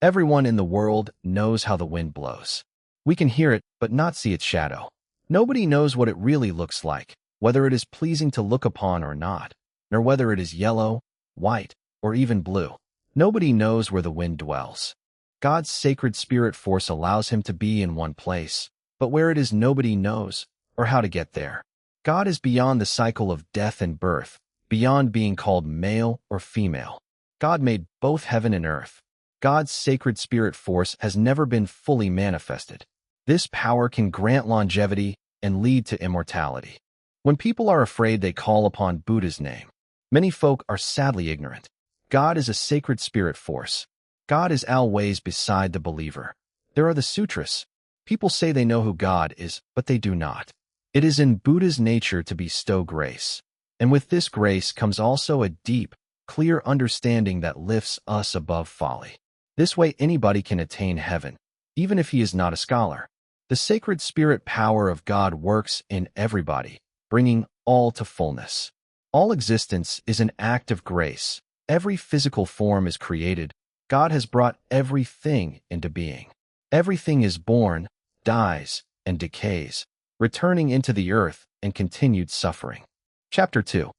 Everyone in the world knows how the wind blows. We can hear it, but not see its shadow. Nobody knows what it really looks like, whether it is pleasing to look upon or not, nor whether it is yellow, white, or even blue. Nobody knows where the wind dwells. God's sacred spirit force allows him to be in one place, but where it is nobody knows, or how to get there. God is beyond the cycle of death and birth, beyond being called male or female. God made both heaven and earth. God's sacred spirit force has never been fully manifested. This power can grant longevity and lead to immortality. When people are afraid, they call upon Buddha's name. Many folk are sadly ignorant. God is a sacred spirit force. God is always beside the believer. There are the sutras. People say they know who God is, but they do not. It is in Buddha's nature to bestow grace. And with this grace comes also a deep, clear understanding that lifts us above folly. This way anybody can attain heaven, even if he is not a scholar. The sacred spirit power of God works in everybody, bringing all to fullness. All existence is an act of grace. Every physical form is created. God has brought everything into being. Everything is born, dies, and decays, returning into the earth and continued suffering. Chapter 2.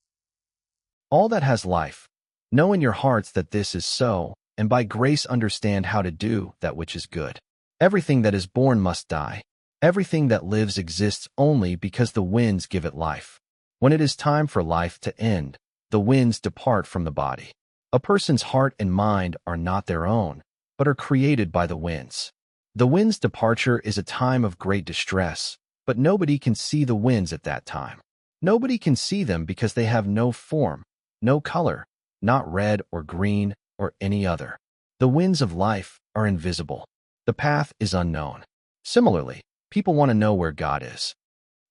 All that has life, know in your hearts that this is so, and by grace understand how to do that which is good. Everything that is born must die. Everything that lives exists only because the winds give it life. When it is time for life to end, the winds depart from the body. A person's heart and mind are not their own, but are created by the winds. The wind's departure is a time of great distress, but nobody can see the winds at that time. Nobody can see them because they have no form, no color, not red or green or any other. The winds of life are invisible. The path is unknown. Similarly, people want to know where God is.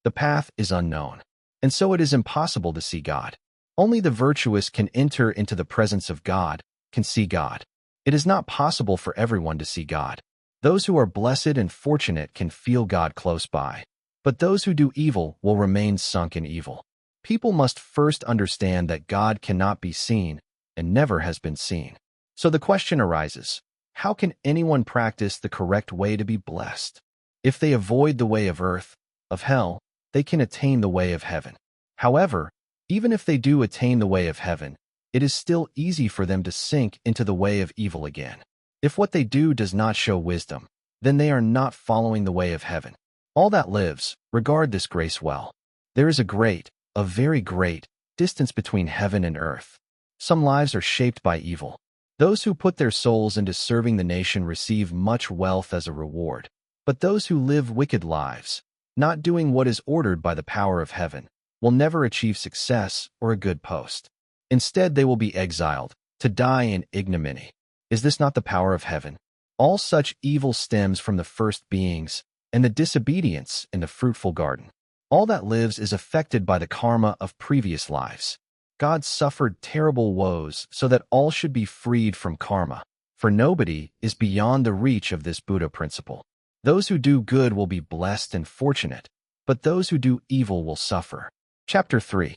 The path is unknown, and so it is impossible to see God. Only the virtuous can enter into the presence of God, can see God. It is not possible for everyone to see God. Those who are blessed and fortunate can feel God close by, but those who do evil will remain sunk in evil. People must first understand that God cannot be seen and never has been seen. So the question arises, how can anyone practice the correct way to be blessed? If they avoid the way of earth, of hell, they can attain the way of heaven. However, even if they do attain the way of heaven, it is still easy for them to sink into the way of evil again. If what they do does not show wisdom, then they are not following the way of heaven. All that lives, regard this grace well. There is a very great, distance between heaven and earth. Some lives are shaped by evil. Those who put their souls into serving the nation receive much wealth as a reward. But those who live wicked lives, not doing what is ordered by the power of heaven, will never achieve success or a good post. Instead, they will be exiled, to die in ignominy. Is this not the power of heaven? All such evil stems from the first beings and the disobedience in the fruitful garden. All that lives is affected by the karma of previous lives. God suffered terrible woes so that all should be freed from karma, for nobody is beyond the reach of this Buddha principle. Those who do good will be blessed and fortunate, but those who do evil will suffer. Chapter 3.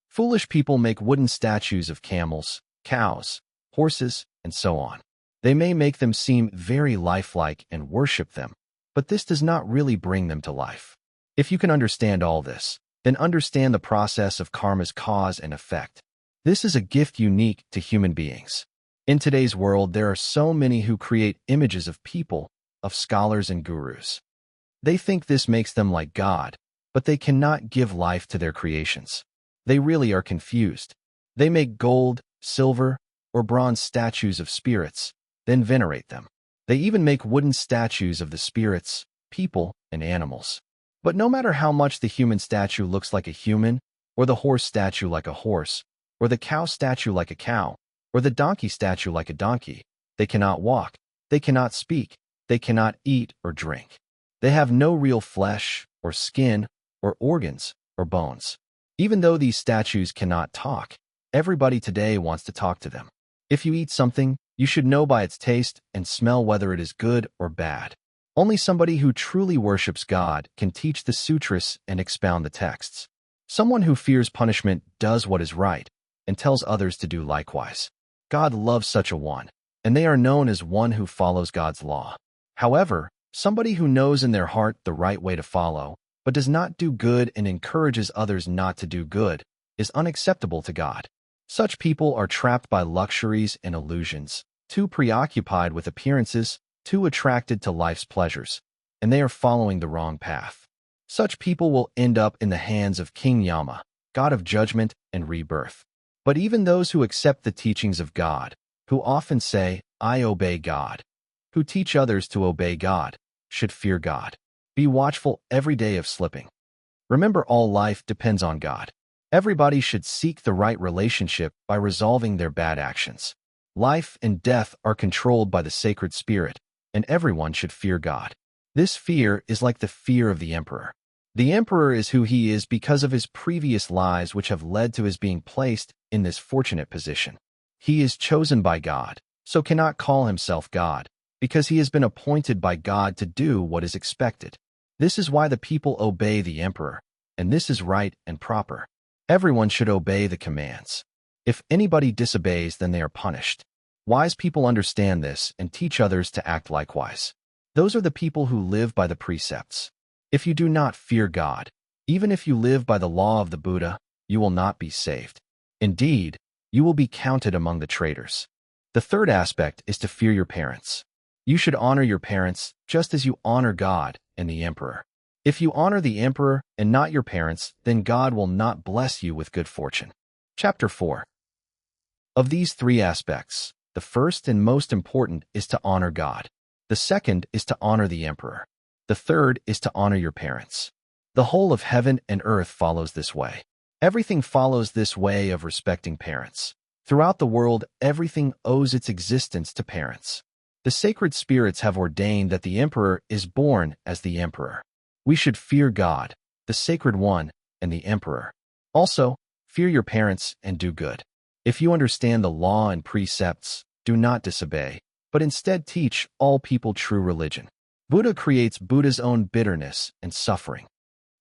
Foolish people make wooden statues of camels, cows, horses, and so on. They may make them seem very lifelike and worship them, but this does not really bring them to life. If you can understand all this, then understand the process of karma's cause and effect. This is a gift unique to human beings. In today's world, there are so many who create images of people, of scholars and gurus. They think this makes them like God, but they cannot give life to their creations. They really are confused. They make gold, silver, or bronze statues of spirits, then venerate them. They even make wooden statues of the spirits, people, and animals. But no matter how much the human statue looks like a human, or the horse statue like a horse, or the cow statue like a cow, or the donkey statue like a donkey, They cannot walk. They cannot speak. They cannot eat or drink. They have no real flesh or skin or organs or bones. Even though these statues cannot talk, everybody today wants to talk to them. If you eat something, you should know by its taste and smell whether it is good or bad. Only somebody who truly worships God can teach the sutras and expound the texts. Someone who fears punishment does what is right and tells others to do likewise. God loves such a one, and they are known as one who follows God's law. However, somebody who knows in their heart the right way to follow, but does not do good and encourages others not to do good, is unacceptable to God. Such people are trapped by luxuries and illusions, too preoccupied with appearances, too attracted to life's pleasures, and they are following the wrong path. Such people will end up in the hands of King Yama, god of judgment and rebirth. But even those who accept the teachings of God, who often say, "I obey God," who teach others to obey God, should fear God. Be watchful every day of slipping. Remember, all life depends on God. Everybody should seek the right relationship by resolving their bad actions. Life and death are controlled by the sacred spirit, and everyone should fear God. This fear is like the fear of the emperor. The emperor is who he is because of his previous lives, which have led to his being placed in this fortunate position. He is chosen by God, so cannot call himself God, because he has been appointed by God to do what is expected. This is why the people obey the emperor, and this is right and proper. Everyone should obey the commands. If anybody disobeys, then they are punished. Wise people understand this and teach others to act likewise. Those are the people who live by the precepts. If you do not fear God, even if you live by the law of the Buddha, you will not be saved. Indeed, you will be counted among the traitors. The third aspect is to fear your parents. You should honor your parents just as you honor God and the emperor. If you honor the emperor and not your parents, then God will not bless you with good fortune. Chapter 4. Of these three aspects, the first and most important is to honor God. The second is to honor the emperor. The third is to honor your parents. The whole of heaven and earth follows this way. Everything follows this way of respecting parents. Throughout the world, everything owes its existence to parents. The sacred spirits have ordained that the emperor is born as the emperor. We should fear God, the sacred one, and the emperor. Also, fear your parents and do good. If you understand the law and precepts, do not disobey, but instead teach all people true religion. Buddha creates Buddha's own bitterness and suffering.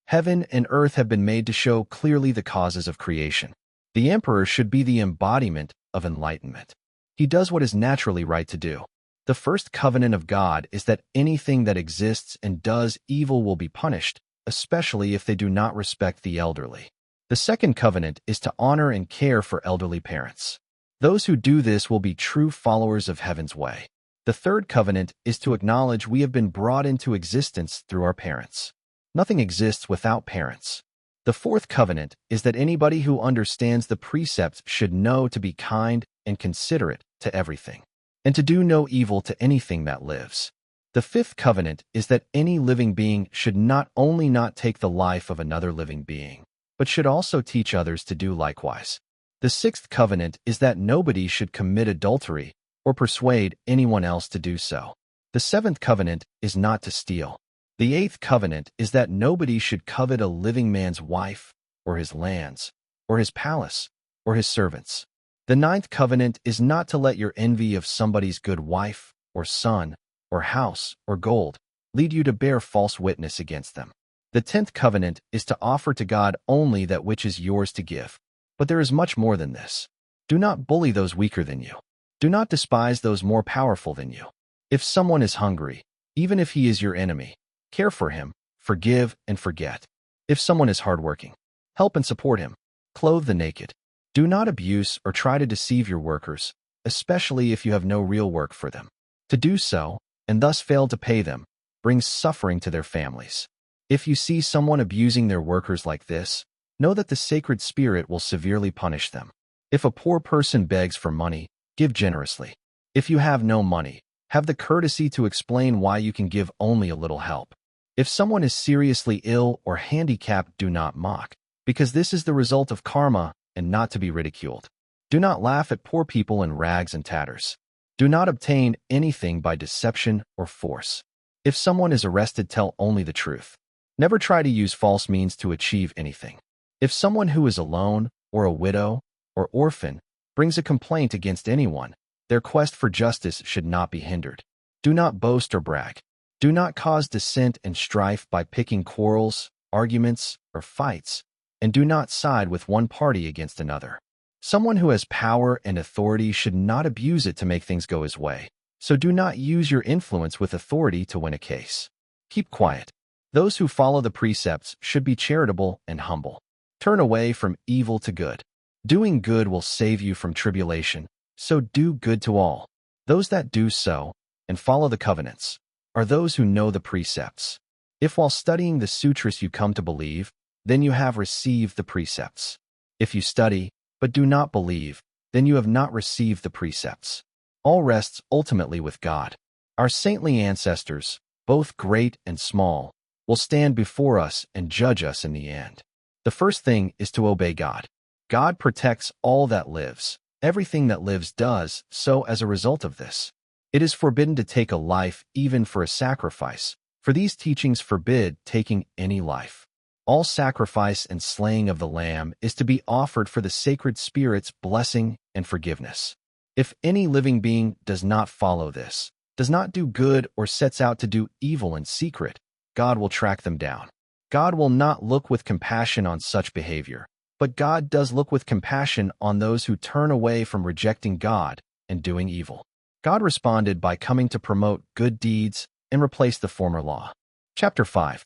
Heaven and earth have been made to show clearly the causes of creation. The emperor should be the embodiment of enlightenment. He does what is naturally right to do. The first covenant of God is that anything that exists and does evil will be punished, especially if they do not respect the elderly. The second covenant is to honor and care for elderly parents. Those who do this will be true followers of heaven's way. The third covenant is to acknowledge we have been brought into existence through our parents. Nothing exists without parents. The fourth covenant is that anybody who understands the precepts should know to be kind and considerate to everything, and to do no evil to anything that lives. The fifth covenant is that any living being should not only not take the life of another living being, but should also teach others to do likewise. The sixth covenant is that nobody should commit adultery or persuade anyone else to do so. The seventh covenant is not to steal. The eighth covenant is that nobody should covet a living man's wife, or his lands, or his palace, or his servants. The ninth covenant is not to let your envy of somebody's good wife, or son, or house, or gold lead you to bear false witness against them. The 10th covenant is to offer to God only that which is yours to give. But there is much more than this. Do not bully those weaker than you. Do not despise those more powerful than you. If someone is hungry, even if he is your enemy, care for him, forgive and forget. If someone is hardworking, help and support him. Clothe the naked. Do not abuse or try to deceive your workers, especially if you have no real work for them. To do so, and thus fail to pay them, brings suffering to their families. If you see someone abusing their workers like this, know that the sacred spirit will severely punish them. If a poor person begs for money, give generously. If you have no money, have the courtesy to explain why you can give only a little help. If someone is seriously ill or handicapped, do not mock, because this is the result of karma and not to be ridiculed. Do not laugh at poor people in rags and tatters. Do not obtain anything by deception or force. If someone is arrested, tell only the truth. Never try to use false means to achieve anything. If someone who is alone, or a widow, or orphan, brings a complaint against anyone, their quest for justice should not be hindered. Do not boast or brag. Do not cause dissent and strife by picking quarrels, arguments, or fights, and do not side with one party against another. Someone who has power and authority should not abuse it to make things go his way, so do not use your influence with authority to win a case. Keep quiet. Those who follow the precepts should be charitable and humble. Turn away from evil to good. Doing good will save you from tribulation, so do good to all. Those that do so, and follow the covenants, are those who know the precepts. If while studying the sutras you come to believe, then you have received the precepts. If you study, but do not believe, then you have not received the precepts. All rests ultimately with God. Our saintly ancestors, both great and small, will stand before us and judge us in the end. The first thing is to obey God. God protects all that lives. Everything that lives does so as a result of this. It is forbidden to take a life even for a sacrifice, for these teachings forbid taking any life. All sacrifice and slaying of the lamb is to be offered for the sacred spirit's blessing and forgiveness. If any living being does not follow this, does not do good or sets out to do evil in secret, God will track them down. God will not look with compassion on such behavior, but God does look with compassion on those who turn away from rejecting God and doing evil. God responded by coming to promote good deeds and replace the former law. Chapter 5.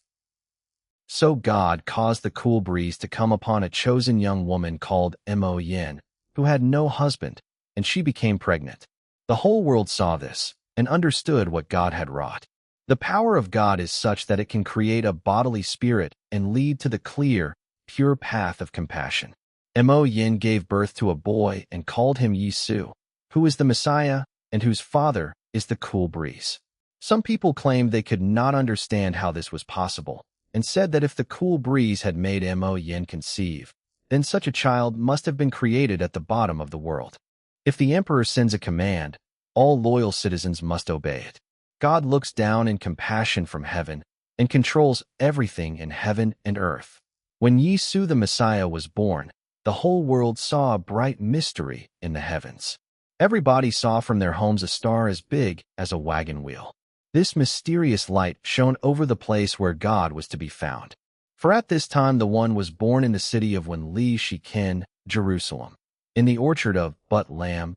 So God caused the cool breeze to come upon a chosen young woman called Mo Yin, who had no husband, and she became pregnant. The whole world saw this and understood what God had wrought. The power of God is such that it can create a bodily spirit and lead to the clear, pure path of compassion. Mo Yin gave birth to a boy and called him Yisu, who is the Messiah and whose father is the cool breeze. Some people claimed they could not understand how this was possible, and said that if the cool breeze had made Mo Yin conceive, then such a child must have been created at the bottom of the world. If the emperor sends a command, all loyal citizens must obey it. God looks down in compassion from heaven and controls everything in heaven and earth. When Yisu the Messiah was born, the whole world saw a bright mystery in the heavens. Everybody saw from their homes a star as big as a wagon wheel. This mysterious light shone over the place where God was to be found. For at this time the one was born in the city of Wenli Shikin, Jerusalem, in the orchard of Bethlehem.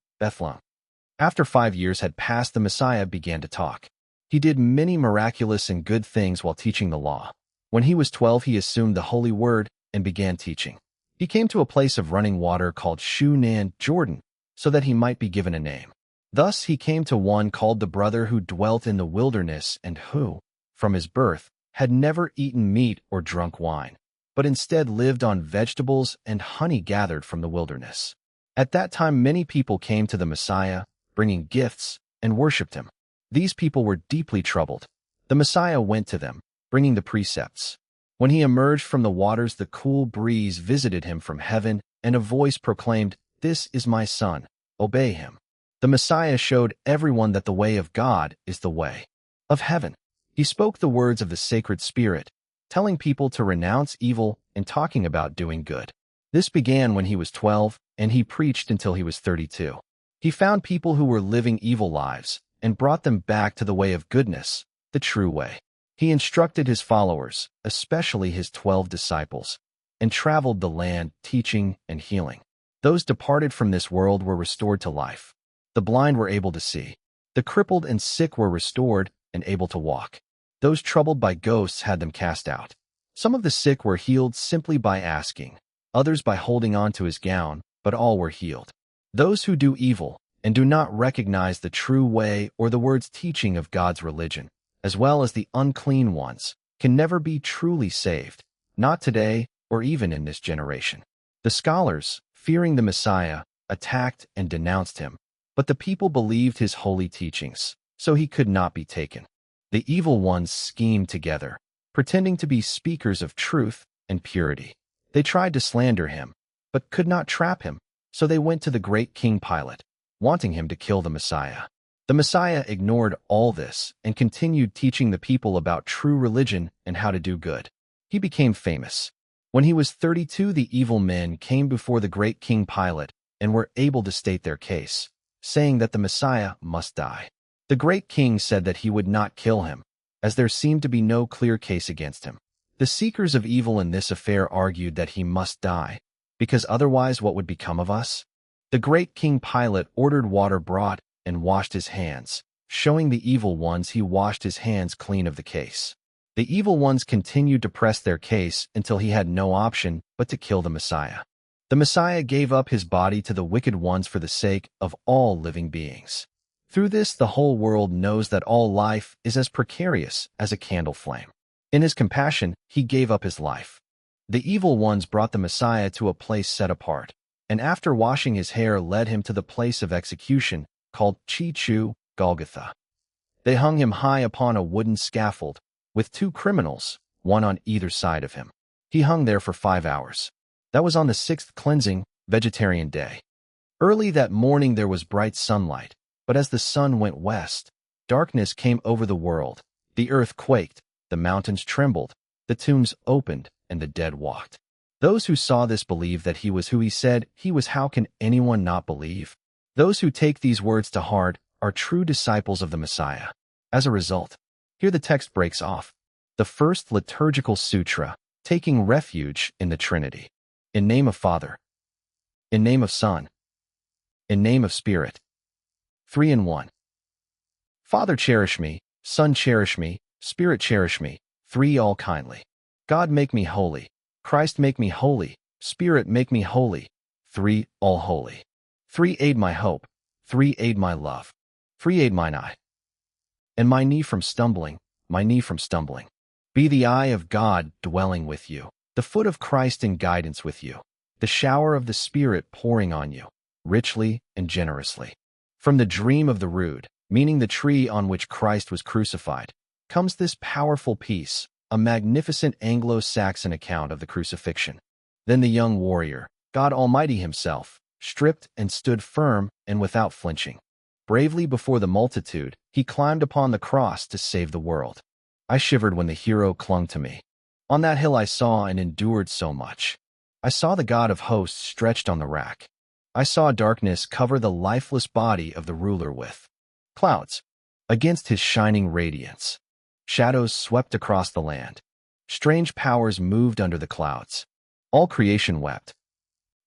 After 5 years had passed, the Messiah began to talk. He did many miraculous and good things while teaching the law. When he was 12, he assumed the holy word and began teaching. He came to a place of running water called Shunan, Jordan, so that he might be given a name. Thus he came to one called the brother who dwelt in the wilderness and who, from his birth, had never eaten meat or drunk wine, but instead lived on vegetables and honey gathered from the wilderness. At that time many people came to the Messiah, bringing gifts, and worshipped him. These people were deeply troubled. The Messiah went to them, bringing the precepts. When he emerged from the waters, the cool breeze visited him from heaven, and a voice proclaimed, "This is my son, obey him." The Messiah showed everyone that the way of God is the way of heaven. He spoke the words of the sacred spirit, telling people to renounce evil and talking about doing good. This began when he was 12, and he preached until he was 32. He found people who were living evil lives and brought them back to the way of goodness, the true way. He instructed his followers, especially his 12 disciples, and traveled the land teaching and healing. Those departed from this world were restored to life. The blind were able to see. The crippled and sick were restored and able to walk. Those troubled by ghosts had them cast out. Some of the sick were healed simply by asking, others by holding on to his gown, but all were healed. Those who do evil and do not recognize the true way or the words teaching of God's religion, as well as the unclean ones, can never be truly saved, not today or even in this generation. The scholars, fearing the Messiah, attacked and denounced him, but the people believed his holy teachings, so he could not be taken. The evil ones schemed together, pretending to be speakers of truth and purity. They tried to slander him, but could not trap him, so they went to the great King Pilate, wanting him to kill the Messiah. The Messiah ignored all this and continued teaching the people about true religion and how to do good. He became famous. When he was 32, the evil men came before the great King Pilate and were able to state their case, saying that the Messiah must die. The great king said that he would not kill him, as there seemed to be no clear case against him. The seekers of evil in this affair argued that he must die, because otherwise what would become of us? The great King Pilate ordered water brought and washed his hands, showing the evil ones he washed his hands clean of the case. The evil ones continued to press their case until he had no option but to kill the Messiah. The Messiah gave up his body to the wicked ones for the sake of all living beings. Through this, the whole world knows that all life is as precarious as a candle flame. In his compassion, he gave up his life. The evil ones brought the Messiah to a place set apart, and after washing his hair led him to the place of execution called Chi-Chu, Golgotha. They hung him high upon a wooden scaffold, with 2 criminals, one on either side of him. He hung there for 5 hours. That was on the 6th cleansing, vegetarian day. Early that morning there was bright sunlight, but as the sun went west, darkness came over the world. The earth quaked, the mountains trembled, the tombs opened, and the dead walked. Those who saw this believed that he was who he said he was. How can anyone not believe? Those who take these words to heart are true disciples of the Messiah. As a result, here the text breaks off. The first liturgical sutra, taking refuge in the Trinity. In name of Father. In name of Son. In name of Spirit. 3 in 1. Father, cherish me. Son, cherish me. Spirit, cherish me. 3 all kindly. God, make me holy. Christ, make me holy. Spirit, make me holy. 3 all holy. 3 aid my hope. 3 aid my love. 3 aid mine eye. And my knee from stumbling, my knee from stumbling. Be the eye of God dwelling with you, the foot of Christ in guidance with you, the shower of the Spirit pouring on you, richly and generously. From the dream of the rood, meaning the tree on which Christ was crucified, comes this powerful piece, a magnificent Anglo-Saxon account of the crucifixion. Then the young warrior, God Almighty himself, stripped and stood firm and without flinching. Bravely before the multitude, he climbed upon the cross to save the world. I shivered when the hero clung to me. On that hill I saw and endured so much. I saw the God of hosts stretched on the rack. I saw darkness cover the lifeless body of the ruler with clouds. Against his shining radiance, shadows swept across the land. Strange powers moved under the clouds. All creation wept,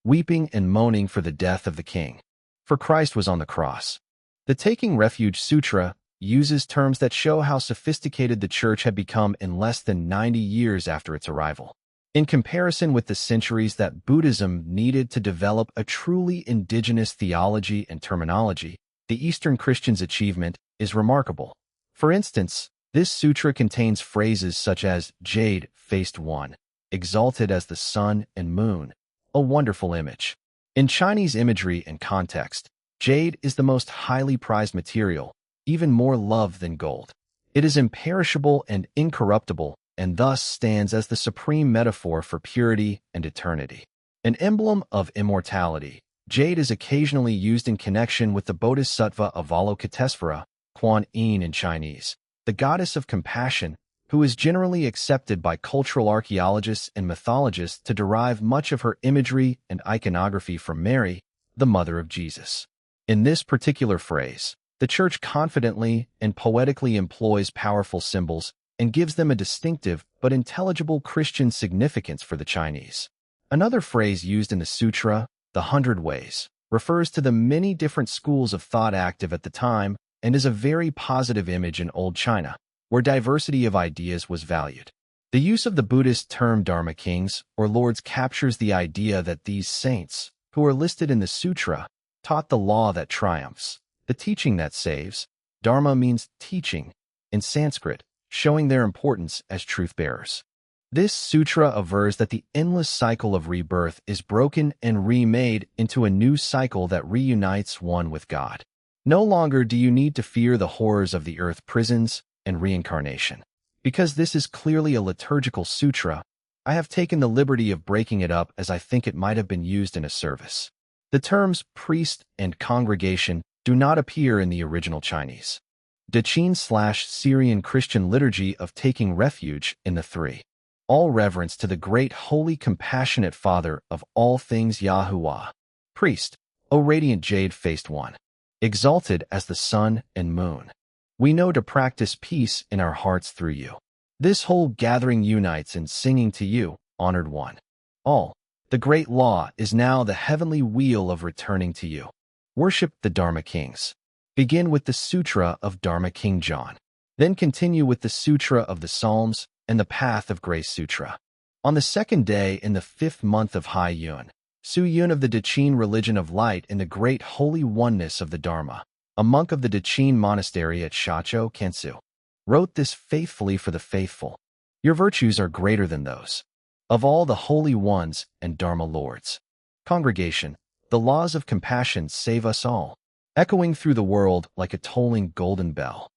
weeping and moaning for the death of the king. For Christ was on the cross. The Taking Refuge Sutra uses terms that show how sophisticated the church had become in less than 90 years after its arrival. In comparison with the centuries that Buddhism needed to develop a truly indigenous theology and terminology, the Eastern Christians' achievement is remarkable. For instance, this sutra contains phrases such as jade-faced one, exalted as the sun and moon, a wonderful image. In Chinese imagery and context, jade is the most highly prized material, even more loved than gold. It is imperishable and incorruptible, and thus stands as the supreme metaphor for purity and eternity. An emblem of immortality, jade is occasionally used in connection with the bodhisattva Avalokitesvara, Kuan Yin in Chinese, the goddess of compassion, who is generally accepted by cultural archaeologists and mythologists to derive much of her imagery and iconography from Mary, the mother of Jesus. In this particular phrase, the Church confidently and poetically employs powerful symbols and gives them a distinctive but intelligible Christian significance for the Chinese. Another phrase used in the sutra, the 100 Ways, refers to the many different schools of thought active at the time and is a very positive image in Old China, where diversity of ideas was valued. The use of the Buddhist term Dharma kings or lords captures the idea that these saints, who are listed in the sutra, taught the law that triumphs, the teaching that saves. Dharma means teaching in Sanskrit, showing their importance as truth-bearers. This sutra avers that the endless cycle of rebirth is broken and remade into a new cycle that reunites one with God. No longer do you need to fear the horrors of the earth prisons and reincarnation. Because this is clearly a liturgical sutra, I have taken the liberty of breaking it up as I think it might have been used in a service. The terms priest and congregation do not appear in the original Chinese. The Jing/Syrian Christian liturgy of taking refuge in the three. All reverence to the great holy compassionate Father of all things Yahuwah. Priest, O radiant jade-faced one, exalted as the sun and moon. We know to practice peace in our hearts through you. This whole gathering unites in singing to you, honored one. All, the great law is now the heavenly wheel of returning to you. Worship the Dharma Kings. Begin with the Sutra of Dharma King John. Then continue with the Sutra of the Psalms and the Path of Grace Sutra. On the second day in the 5th month of Hai Yun, Su Yun of the Dechin religion of light in the great holy oneness of the Dharma, a monk of the Dechin monastery at Shacho, Kensu, wrote this faithfully for the faithful. Your virtues are greater than those of all the holy ones and Dharma lords. Congregation, the laws of compassion save us all, echoing through the world like a tolling golden bell.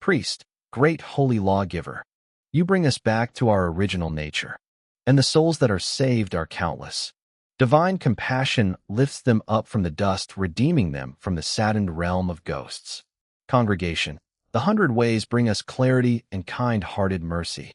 Priest, great holy lawgiver, you bring us back to our original nature, and the souls that are saved are countless. Divine compassion lifts them up from the dust, redeeming them from the saddened realm of ghosts. Congregation, the 100 ways bring us clarity and kind-hearted mercy.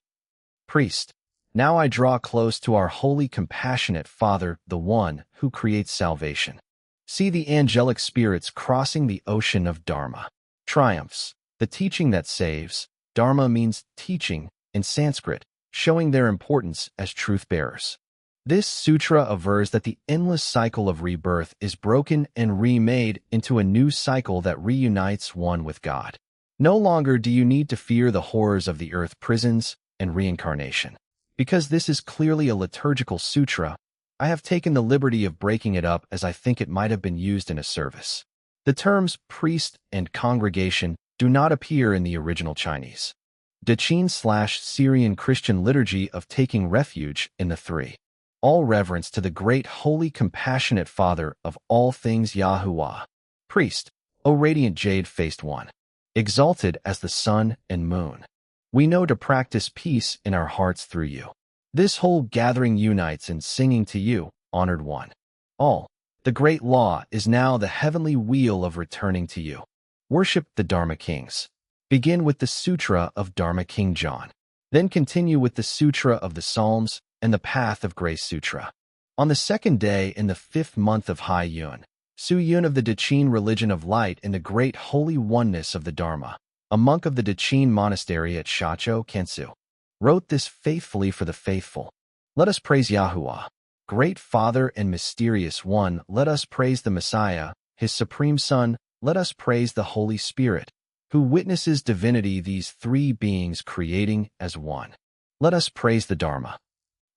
Priest, now I draw close to our holy compassionate Father, the one who creates salvation. See the angelic spirits crossing the ocean of Dharma. Triumphs, the teaching that saves. Dharma means teaching in Sanskrit, showing their importance as truth-bearers. This sutra avers that the endless cycle of rebirth is broken and remade into a new cycle that reunites one with God. No longer do you need to fear the horrors of the earth prisons and reincarnation. Because this is clearly a liturgical sutra, I have taken the liberty of breaking it up as I think it might have been used in a service. The terms priest and congregation do not appear in the original Chinese. Dechin/Syrian Christian liturgy of taking refuge in the three. All reverence to the great holy compassionate Father of all things Yahuwah. Priest, O radiant jade-faced one, exalted as the sun and moon. We know to practice peace in our hearts through you. This whole gathering unites in singing to you, honored one. All, the great law is now the heavenly wheel of returning to you. Worship the Dharma Kings. Begin with the Sutra of Dharma King John. Then continue with the Sutra of the Psalms and the Path of Grace Sutra. On the second day in the 5th month of Hai Yun, Su Yun of the Dechin religion of light in the great holy oneness of the Dharma, a monk of the Dechin monastery at Shacho, Kensu, wrote this faithfully for the faithful. Let us praise Yahuwah, great Father and mysterious One. Let us praise the Messiah, His Supreme Son. Let us praise the Holy Spirit, who witnesses divinity, these three beings creating as one. Let us praise the Dharma.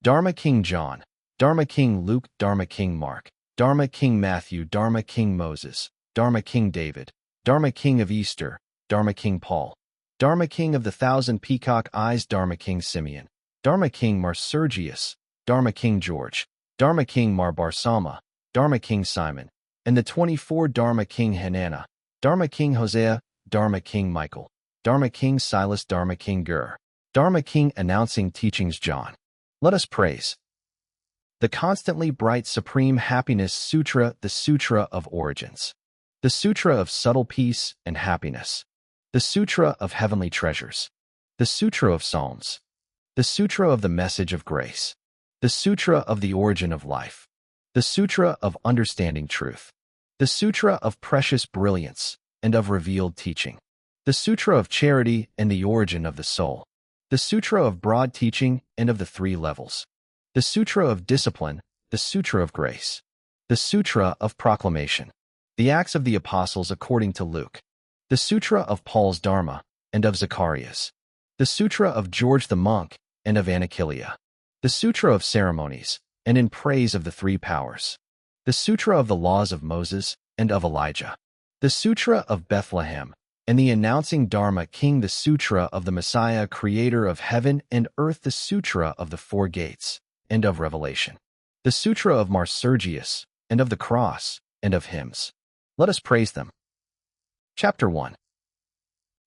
Dharma King John, Dharma King Luke, Dharma King Mark, Dharma King Matthew, Dharma King Moses, Dharma King David, Dharma King of Easter, Dharma King Paul, Dharma King of the 1,000 peacock eyes, Dharma King Simeon, Dharma King Mar Sergius, Dharma King George, Dharma King Mar Barsama, Dharma King Simon, and the 24 Dharma King Hanana, Dharma King Hosea, Dharma King Michael, Dharma King Silas, Dharma King Gur, Dharma King announcing teachings John. Let us praise the constantly bright Supreme Happiness Sutra, the Sutra of Origins, the Sutra of Subtle Peace and Happiness, the Sutra of Heavenly Treasures, the Sutra of Psalms, the Sutra of the Message of Grace, the Sutra of the Origin of Life, the Sutra of Understanding Truth, the Sutra of Precious Brilliance and of Revealed Teaching, the Sutra of Charity and the Origin of the Soul, the Sutra of Broad Teaching and of the Three Levels, the Sutra of Discipline, the Sutra of Grace, the Sutra of Proclamation, the Acts of the Apostles according to Luke, the Sutra of Paul's Dharma and of Zacharias, the Sutra of George the Monk and of Anakilia, the Sutra of Ceremonies and in praise of the Three Powers, the Sutra of the Laws of Moses and of Elijah, the Sutra of Bethlehem and the Announcing Dharma King, the Sutra of the Messiah, Creator of heaven and earth, the Sutra of the Four Gates and of Revelation, the Sutra of Mar Sergius and of the Cross and of hymns. Let us praise them. Chapter 1.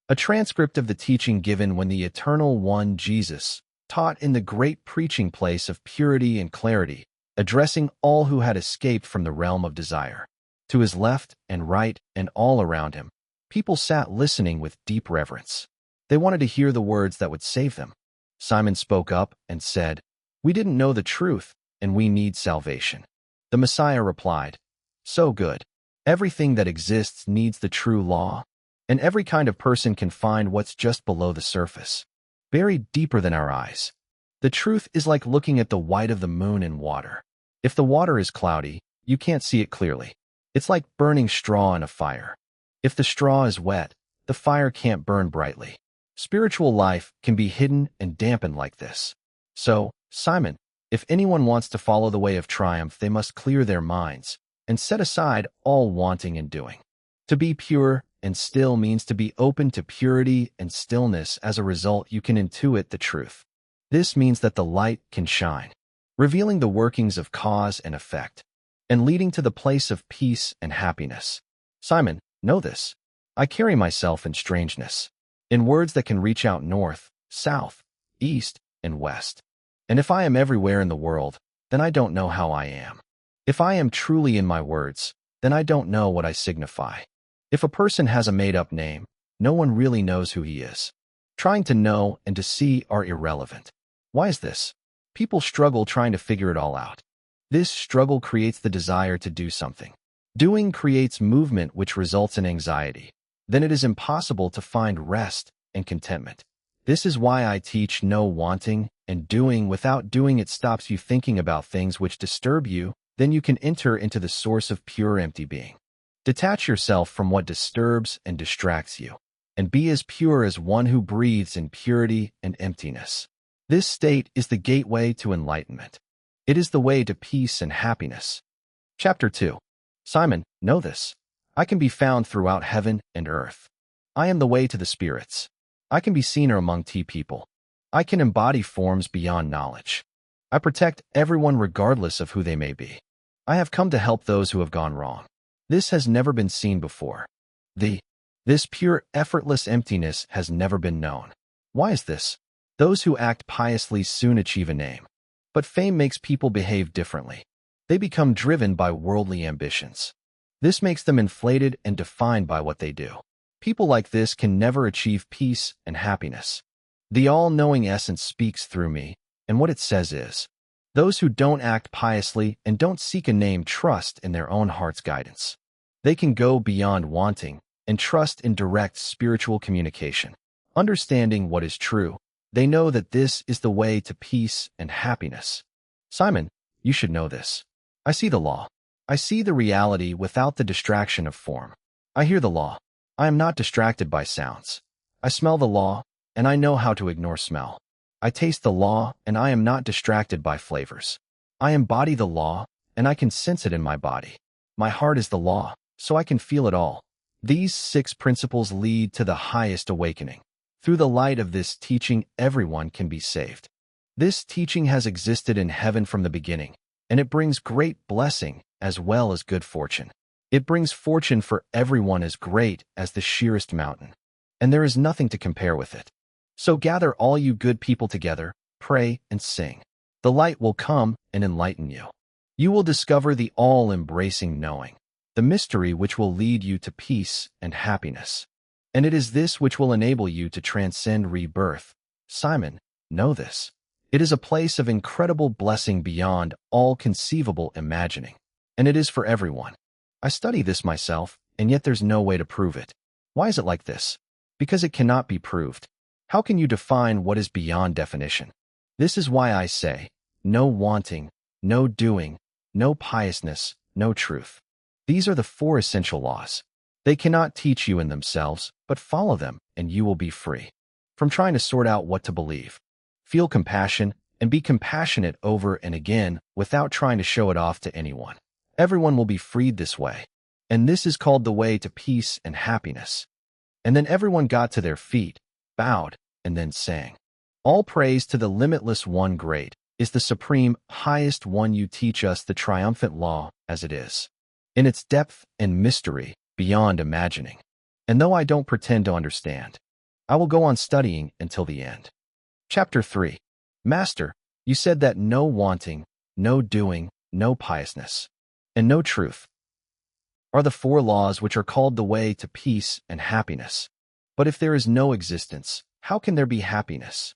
A transcript of the teaching given when the Eternal One Jesus taught in the great preaching place of purity and clarity, addressing all who had escaped from the realm of desire. To his left and right and all around him, people sat listening with deep reverence. They wanted to hear the words that would save them. Simon spoke up and said, "We didn't know the truth, and we need salvation." The Messiah replied, "So good. Everything that exists needs the true law, and every kind of person can find what's just below the surface, buried deeper than our eyes. The truth is like looking at the white of the moon in water. If the water is cloudy, you can't see it clearly. It's like burning straw in a fire. If the straw is wet, the fire can't burn brightly. Spiritual life can be hidden and dampened like this. So, Simon, if anyone wants to follow the way of triumph, they must clear their minds and set aside all wanting and doing. To be pure and still means to be open to purity and stillness. As a result, you can intuit the truth. This means that the light can shine, revealing the workings of cause and effect, and leading to the place of peace and happiness. Simon, know this. I carry myself in strangeness, in words that can reach out north, south, east, and west. And if I am everywhere in the world, then I don't know how I am. If I am truly in my words, then I don't know what I signify. If a person has a made-up name, no one really knows who he is. Trying to know and to see are irrelevant. Why is this? People struggle trying to figure it all out. This struggle creates the desire to do something. Doing creates movement, which results in anxiety. Then it is impossible to find rest and contentment. This is why I teach no wanting and doing. Without doing, it stops you thinking about things which disturb you. Then you can enter into the source of pure empty being. Detach yourself from what disturbs and distracts you, and be as pure as one who breathes in purity and emptiness. This state is the gateway to enlightenment. It is the way to peace and happiness. Chapter 2. Simon, know this. I can be found throughout heaven and earth. I am the way to the spirits. I can be seen among people. I can embody forms beyond knowledge. I protect everyone regardless of who they may be. I have come to help those who have gone wrong. This has never been seen before. This pure, effortless emptiness has never been known. Why is this? Those who act piously soon achieve a name. But fame makes people behave differently. They become driven by worldly ambitions. This makes them inflated and defined by what they do. People like this can never achieve peace and happiness. The all-knowing essence speaks through me, and what it says is, those who don't act piously and don't seek a name trust in their own heart's guidance. They can go beyond wanting and trust in direct spiritual communication. Understanding what is true, they know that this is the way to peace and happiness. Simon, you should know this. I see the law. I see the reality without the distraction of form. I hear the law. I am not distracted by sounds. I smell the law, and I know how to ignore smell. I taste the law, and I am not distracted by flavors. I embody the law, and I can sense it in my body. My heart is the law, so I can feel it all. These 6 principles lead to the highest awakening. Through the light of this teaching, everyone can be saved. This teaching has existed in heaven from the beginning, and it brings great blessing as well as good fortune. It brings fortune for everyone as great as the sheerest mountain, and there is nothing to compare with it. So gather all you good people together, pray and sing. The light will come and enlighten you. You will discover the all-embracing knowing, the mystery which will lead you to peace and happiness. And it is this which will enable you to transcend rebirth. Simon, know this. It is a place of incredible blessing beyond all conceivable imagining, and it is for everyone. I study this myself, and yet there's no way to prove it. Why is it like this? Because it cannot be proved. How can you define what is beyond definition? This is why I say, no wanting, no doing, no piousness, no truth. These are the 4 essential laws. They cannot teach you in themselves, but follow them, and you will be free from trying to sort out what to believe. Feel compassion and be compassionate over and again without trying to show it off to anyone. Everyone will be freed this way, and this is called the way to peace and happiness. And then everyone got to their feet, bowed, and then sang. All praise to the limitless one. Great is the supreme, highest one. You teach us the triumphant law as it is, in its depth and mystery beyond imagining. And though I don't pretend to understand, I will go on studying until the end. Chapter 3. Master, you said that no wanting, no doing, no piousness, and no truth. are the four laws which are called the way to peace and happiness. But if there is no existence, how can there be happiness?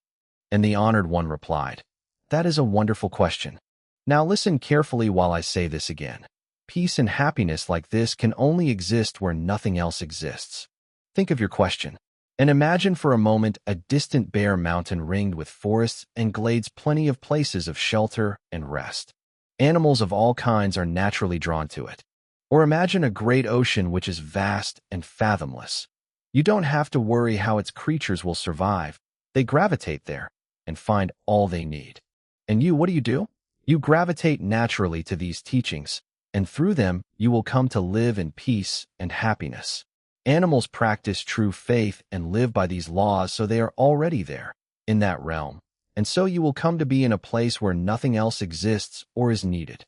And the honored one replied, that is a wonderful question. Now listen carefully while I say this again. Peace and happiness like this can only exist where nothing else exists. Think of your question, and imagine for a moment a distant bare mountain ringed with forests and glades, plenty of places of shelter and rest. Animals of all kinds are naturally drawn to it. Or imagine a great ocean which is vast and fathomless. You don't have to worry how its creatures will survive. They gravitate there and find all they need. And you, what do? You gravitate naturally to these teachings, and through them you will come to live in peace and happiness. Animals practice true faith and live by these laws, so they are already there, in that realm, and so you will come to be in a place where nothing else exists or is needed.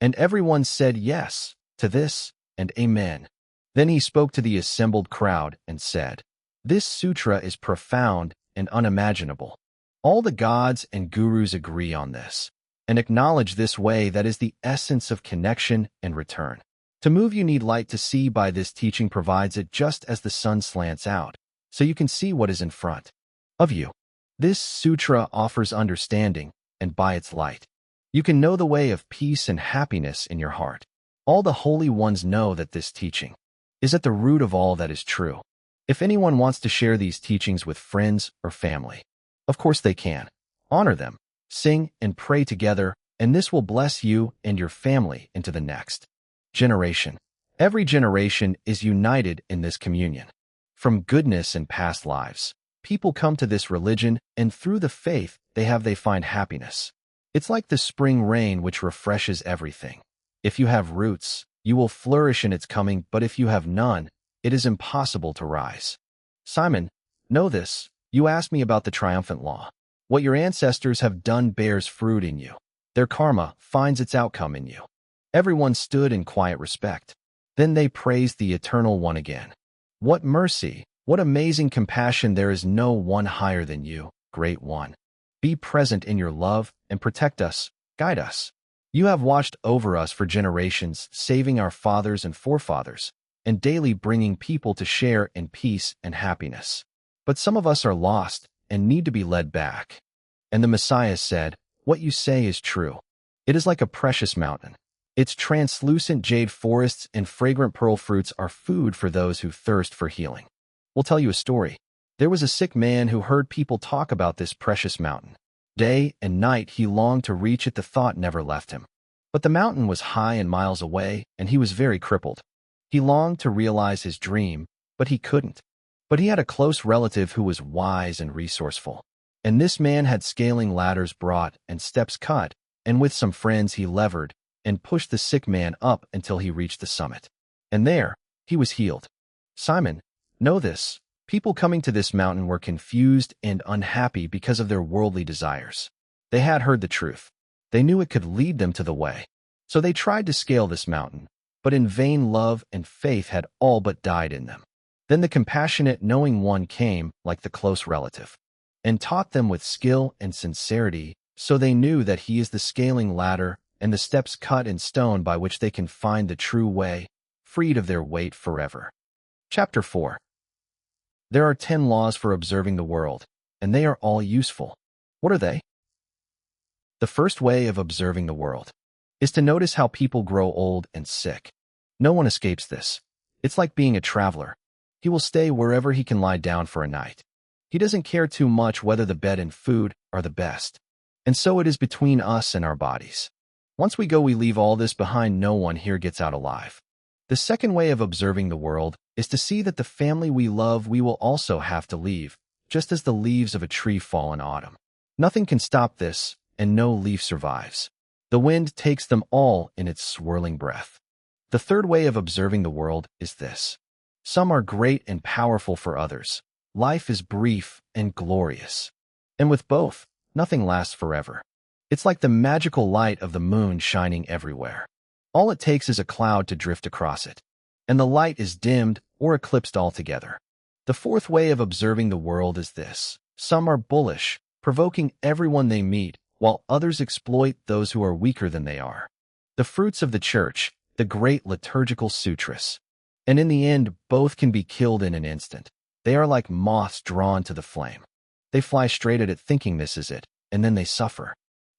And everyone said yes to this, and amen. Then he spoke to the assembled crowd and said, this sutra is profound and unimaginable. All the gods and gurus agree on this, and acknowledge this way that is the essence of connection and return. To move you need light to see. By this teaching provides it just as the sun slants out, so you can see what is in front of you. This sutra offers understanding, and by its light, you can know the way of peace and happiness in your heart. All the holy ones know that this teaching is at the root of all that is true. If anyone wants to share these teachings with friends or family, of course they can. Honor them, sing and pray together, and this will bless you and your family into the next generation. Every generation is united in this communion. From goodness in past lives, people come to this religion, and through the faith they find happiness. It's like the spring rain which refreshes everything. If you have roots, you will flourish in its coming, but if you have none, it is impossible to rise. Simon, know this. You asked me about the triumphant law. What your ancestors have done bears fruit in you. Their karma finds its outcome in you. Everyone stood in quiet respect. Then they praised the Eternal One again. What mercy, what amazing compassion! There is no one higher than you, Great One. Be present in your love and protect us, guide us. You have watched over us for generations, saving our fathers and forefathers, and daily bringing people to share in peace and happiness. But some of us are lost and need to be led back. And the Messiah said, what you say is true. It is like a precious mountain. Its translucent jade forests and fragrant pearl fruits are food for those who thirst for healing. We'll tell you a story. There was a sick man who heard people talk about this precious mountain. Day and night he longed to reach it. The thought never left him. But the mountain was high and miles away, and he was very crippled. He longed to realize his dream, but he couldn't. But he had a close relative who was wise and resourceful. And this man had scaling ladders brought and steps cut, and with some friends he levered and pushed the sick man up until he reached the summit. And there, he was healed. Simon, know this. People coming to this mountain were confused and unhappy because of their worldly desires. They had heard the truth. They knew it could lead them to the way. So they tried to scale this mountain, but in vain. Love and faith had all but died in them. Then the compassionate, knowing one came, like the close relative, and taught them with skill and sincerity, so they knew that he is the scaling ladder and the steps cut in stone by which they can find the true way, freed of their weight forever. Chapter 4. There are 10 laws for observing the world, and they are all useful. What are they? The first way of observing the world is to notice how people grow old and sick. No one escapes this. It's like being a traveler. He will stay wherever he can lie down for a night. He doesn't care too much whether the bed and food are the best. And so it is between us and our bodies. Once we go, we leave all this behind. No one here gets out alive. The second way of observing the world is to see that the family we love we will also have to leave, just as the leaves of a tree fall in autumn. Nothing can stop this, and no leaf survives. The wind takes them all in its swirling breath. The third way of observing the world is this. Some are great and powerful for others. Life is brief and glorious. And with both, nothing lasts forever. It's like the magical light of the moon shining everywhere. All it takes is a cloud to drift across it, and the light is dimmed or eclipsed altogether. The fourth way of observing the world is this. Some are bullish, provoking everyone they meet, while others exploit those who are weaker than they are. The fruits of the church the great liturgical sutras. And in the end, both can be killed in an instant. They are like moths drawn to the flame. They fly straight at it thinking this is it, and then they suffer.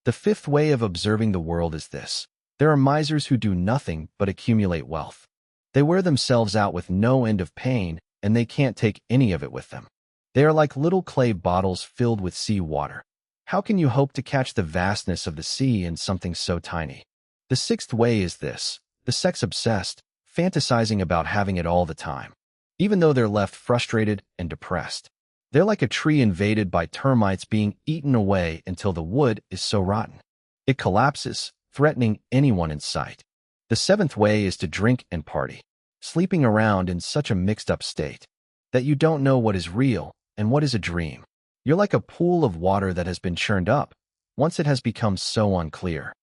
The fifth way of observing the world is this. There are misers who do nothing but accumulate wealth. They wear themselves out with no end of pain, and they can't take any of it with them. They are like little clay bottles filled with sea water. How can you hope to catch the vastness of the sea in something so tiny? The sixth way is this. The sex-obsessed, fantasizing about having it all the time. Even though they're left frustrated and depressed. They're like a tree invaded by termites being eaten away until the wood is so rotten. It collapses, threatening anyone in sight. The seventh way is to drink and party, sleeping around in such a mixed-up state that you don't know what is real and what is a dream. You're like a pool of water that has been churned up. Once it has become so unclear,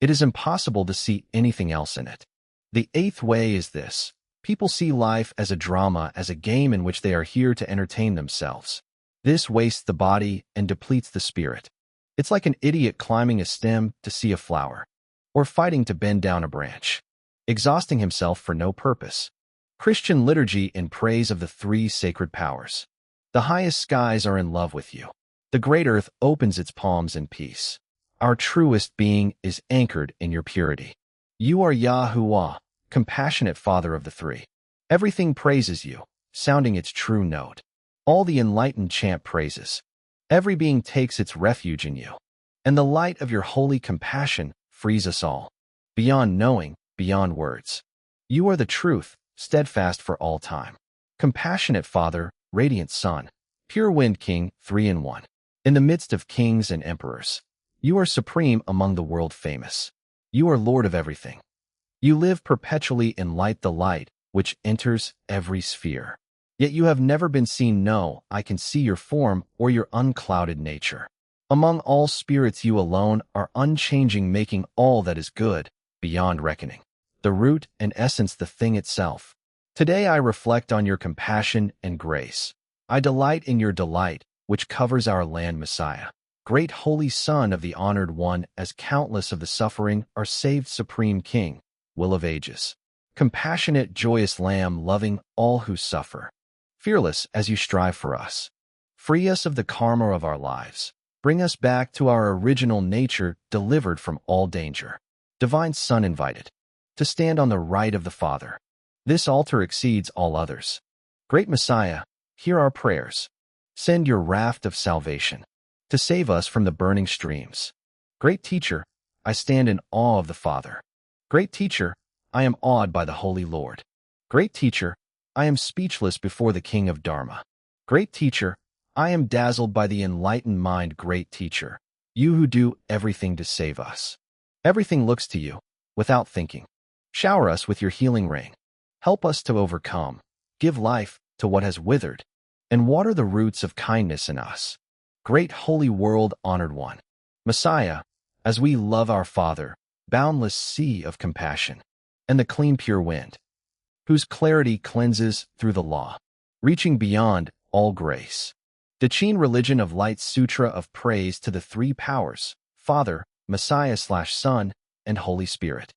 it is impossible to see anything else in it. The eighth way is this. People see life as a drama, as a game in which they are here to entertain themselves. This wastes the body and depletes the spirit. It's like an idiot climbing a stem to see a flower, or fighting to bend down a branch, exhausting himself for no purpose. Christian liturgy in praise of the three sacred powers. The highest skies are in love with you. The great earth opens its palms in peace. Our truest being is anchored in your purity. You are Yahuwah, compassionate Father of the three. Everything praises you, sounding its true note. All the enlightened chant praises. Every being takes its refuge in you. And the light of your holy compassion frees us all. Beyond knowing, beyond words. You are the truth, steadfast for all time. Compassionate Father, radiant Sun, pure Wind King, 3 in 1. In the midst of kings and emperors, you are supreme among the world famous. You are Lord of everything. You live perpetually in light, the light, which enters every sphere. Yet you have never been seen. No, I can see your form or your unclouded nature. Among all spirits you alone are unchanging, making all that is good, beyond reckoning. The root and essence, the thing itself. Today I reflect on your compassion and grace. I delight in your delight, which covers our land, Messiah. Great Holy Son of the Honored One, as countless of the suffering are saved, Supreme King, Will of Ages. Compassionate, joyous Lamb, loving all who suffer. Fearless as you strive for us. Free us of the karma of our lives. Bring us back to our original nature, delivered from all danger. Divine Son invited to stand on the right of the Father. This altar exceeds all others. Great Messiah, hear our prayers. Send your raft of salvation to save us from the burning streams. Great Teacher, I stand in awe of the Father. Great Teacher, I am awed by the Holy Lord. Great Teacher, I am speechless before the King of Dharma. Great Teacher, I am dazzled by the enlightened mind. Great Teacher, you who do everything to save us. Everything looks to you, without thinking. Shower us with your healing rain. Help us to overcome. Give life to what has withered, and water the roots of kindness in us. Great Holy World Honored One, Messiah, as we love our Father, boundless sea of compassion, and the clean pure wind, whose clarity cleanses through the law, reaching beyond all grace. The Jing Religion of Light Sutra of Praise to the Three Powers, Father, Messiah/Son, and Holy Spirit.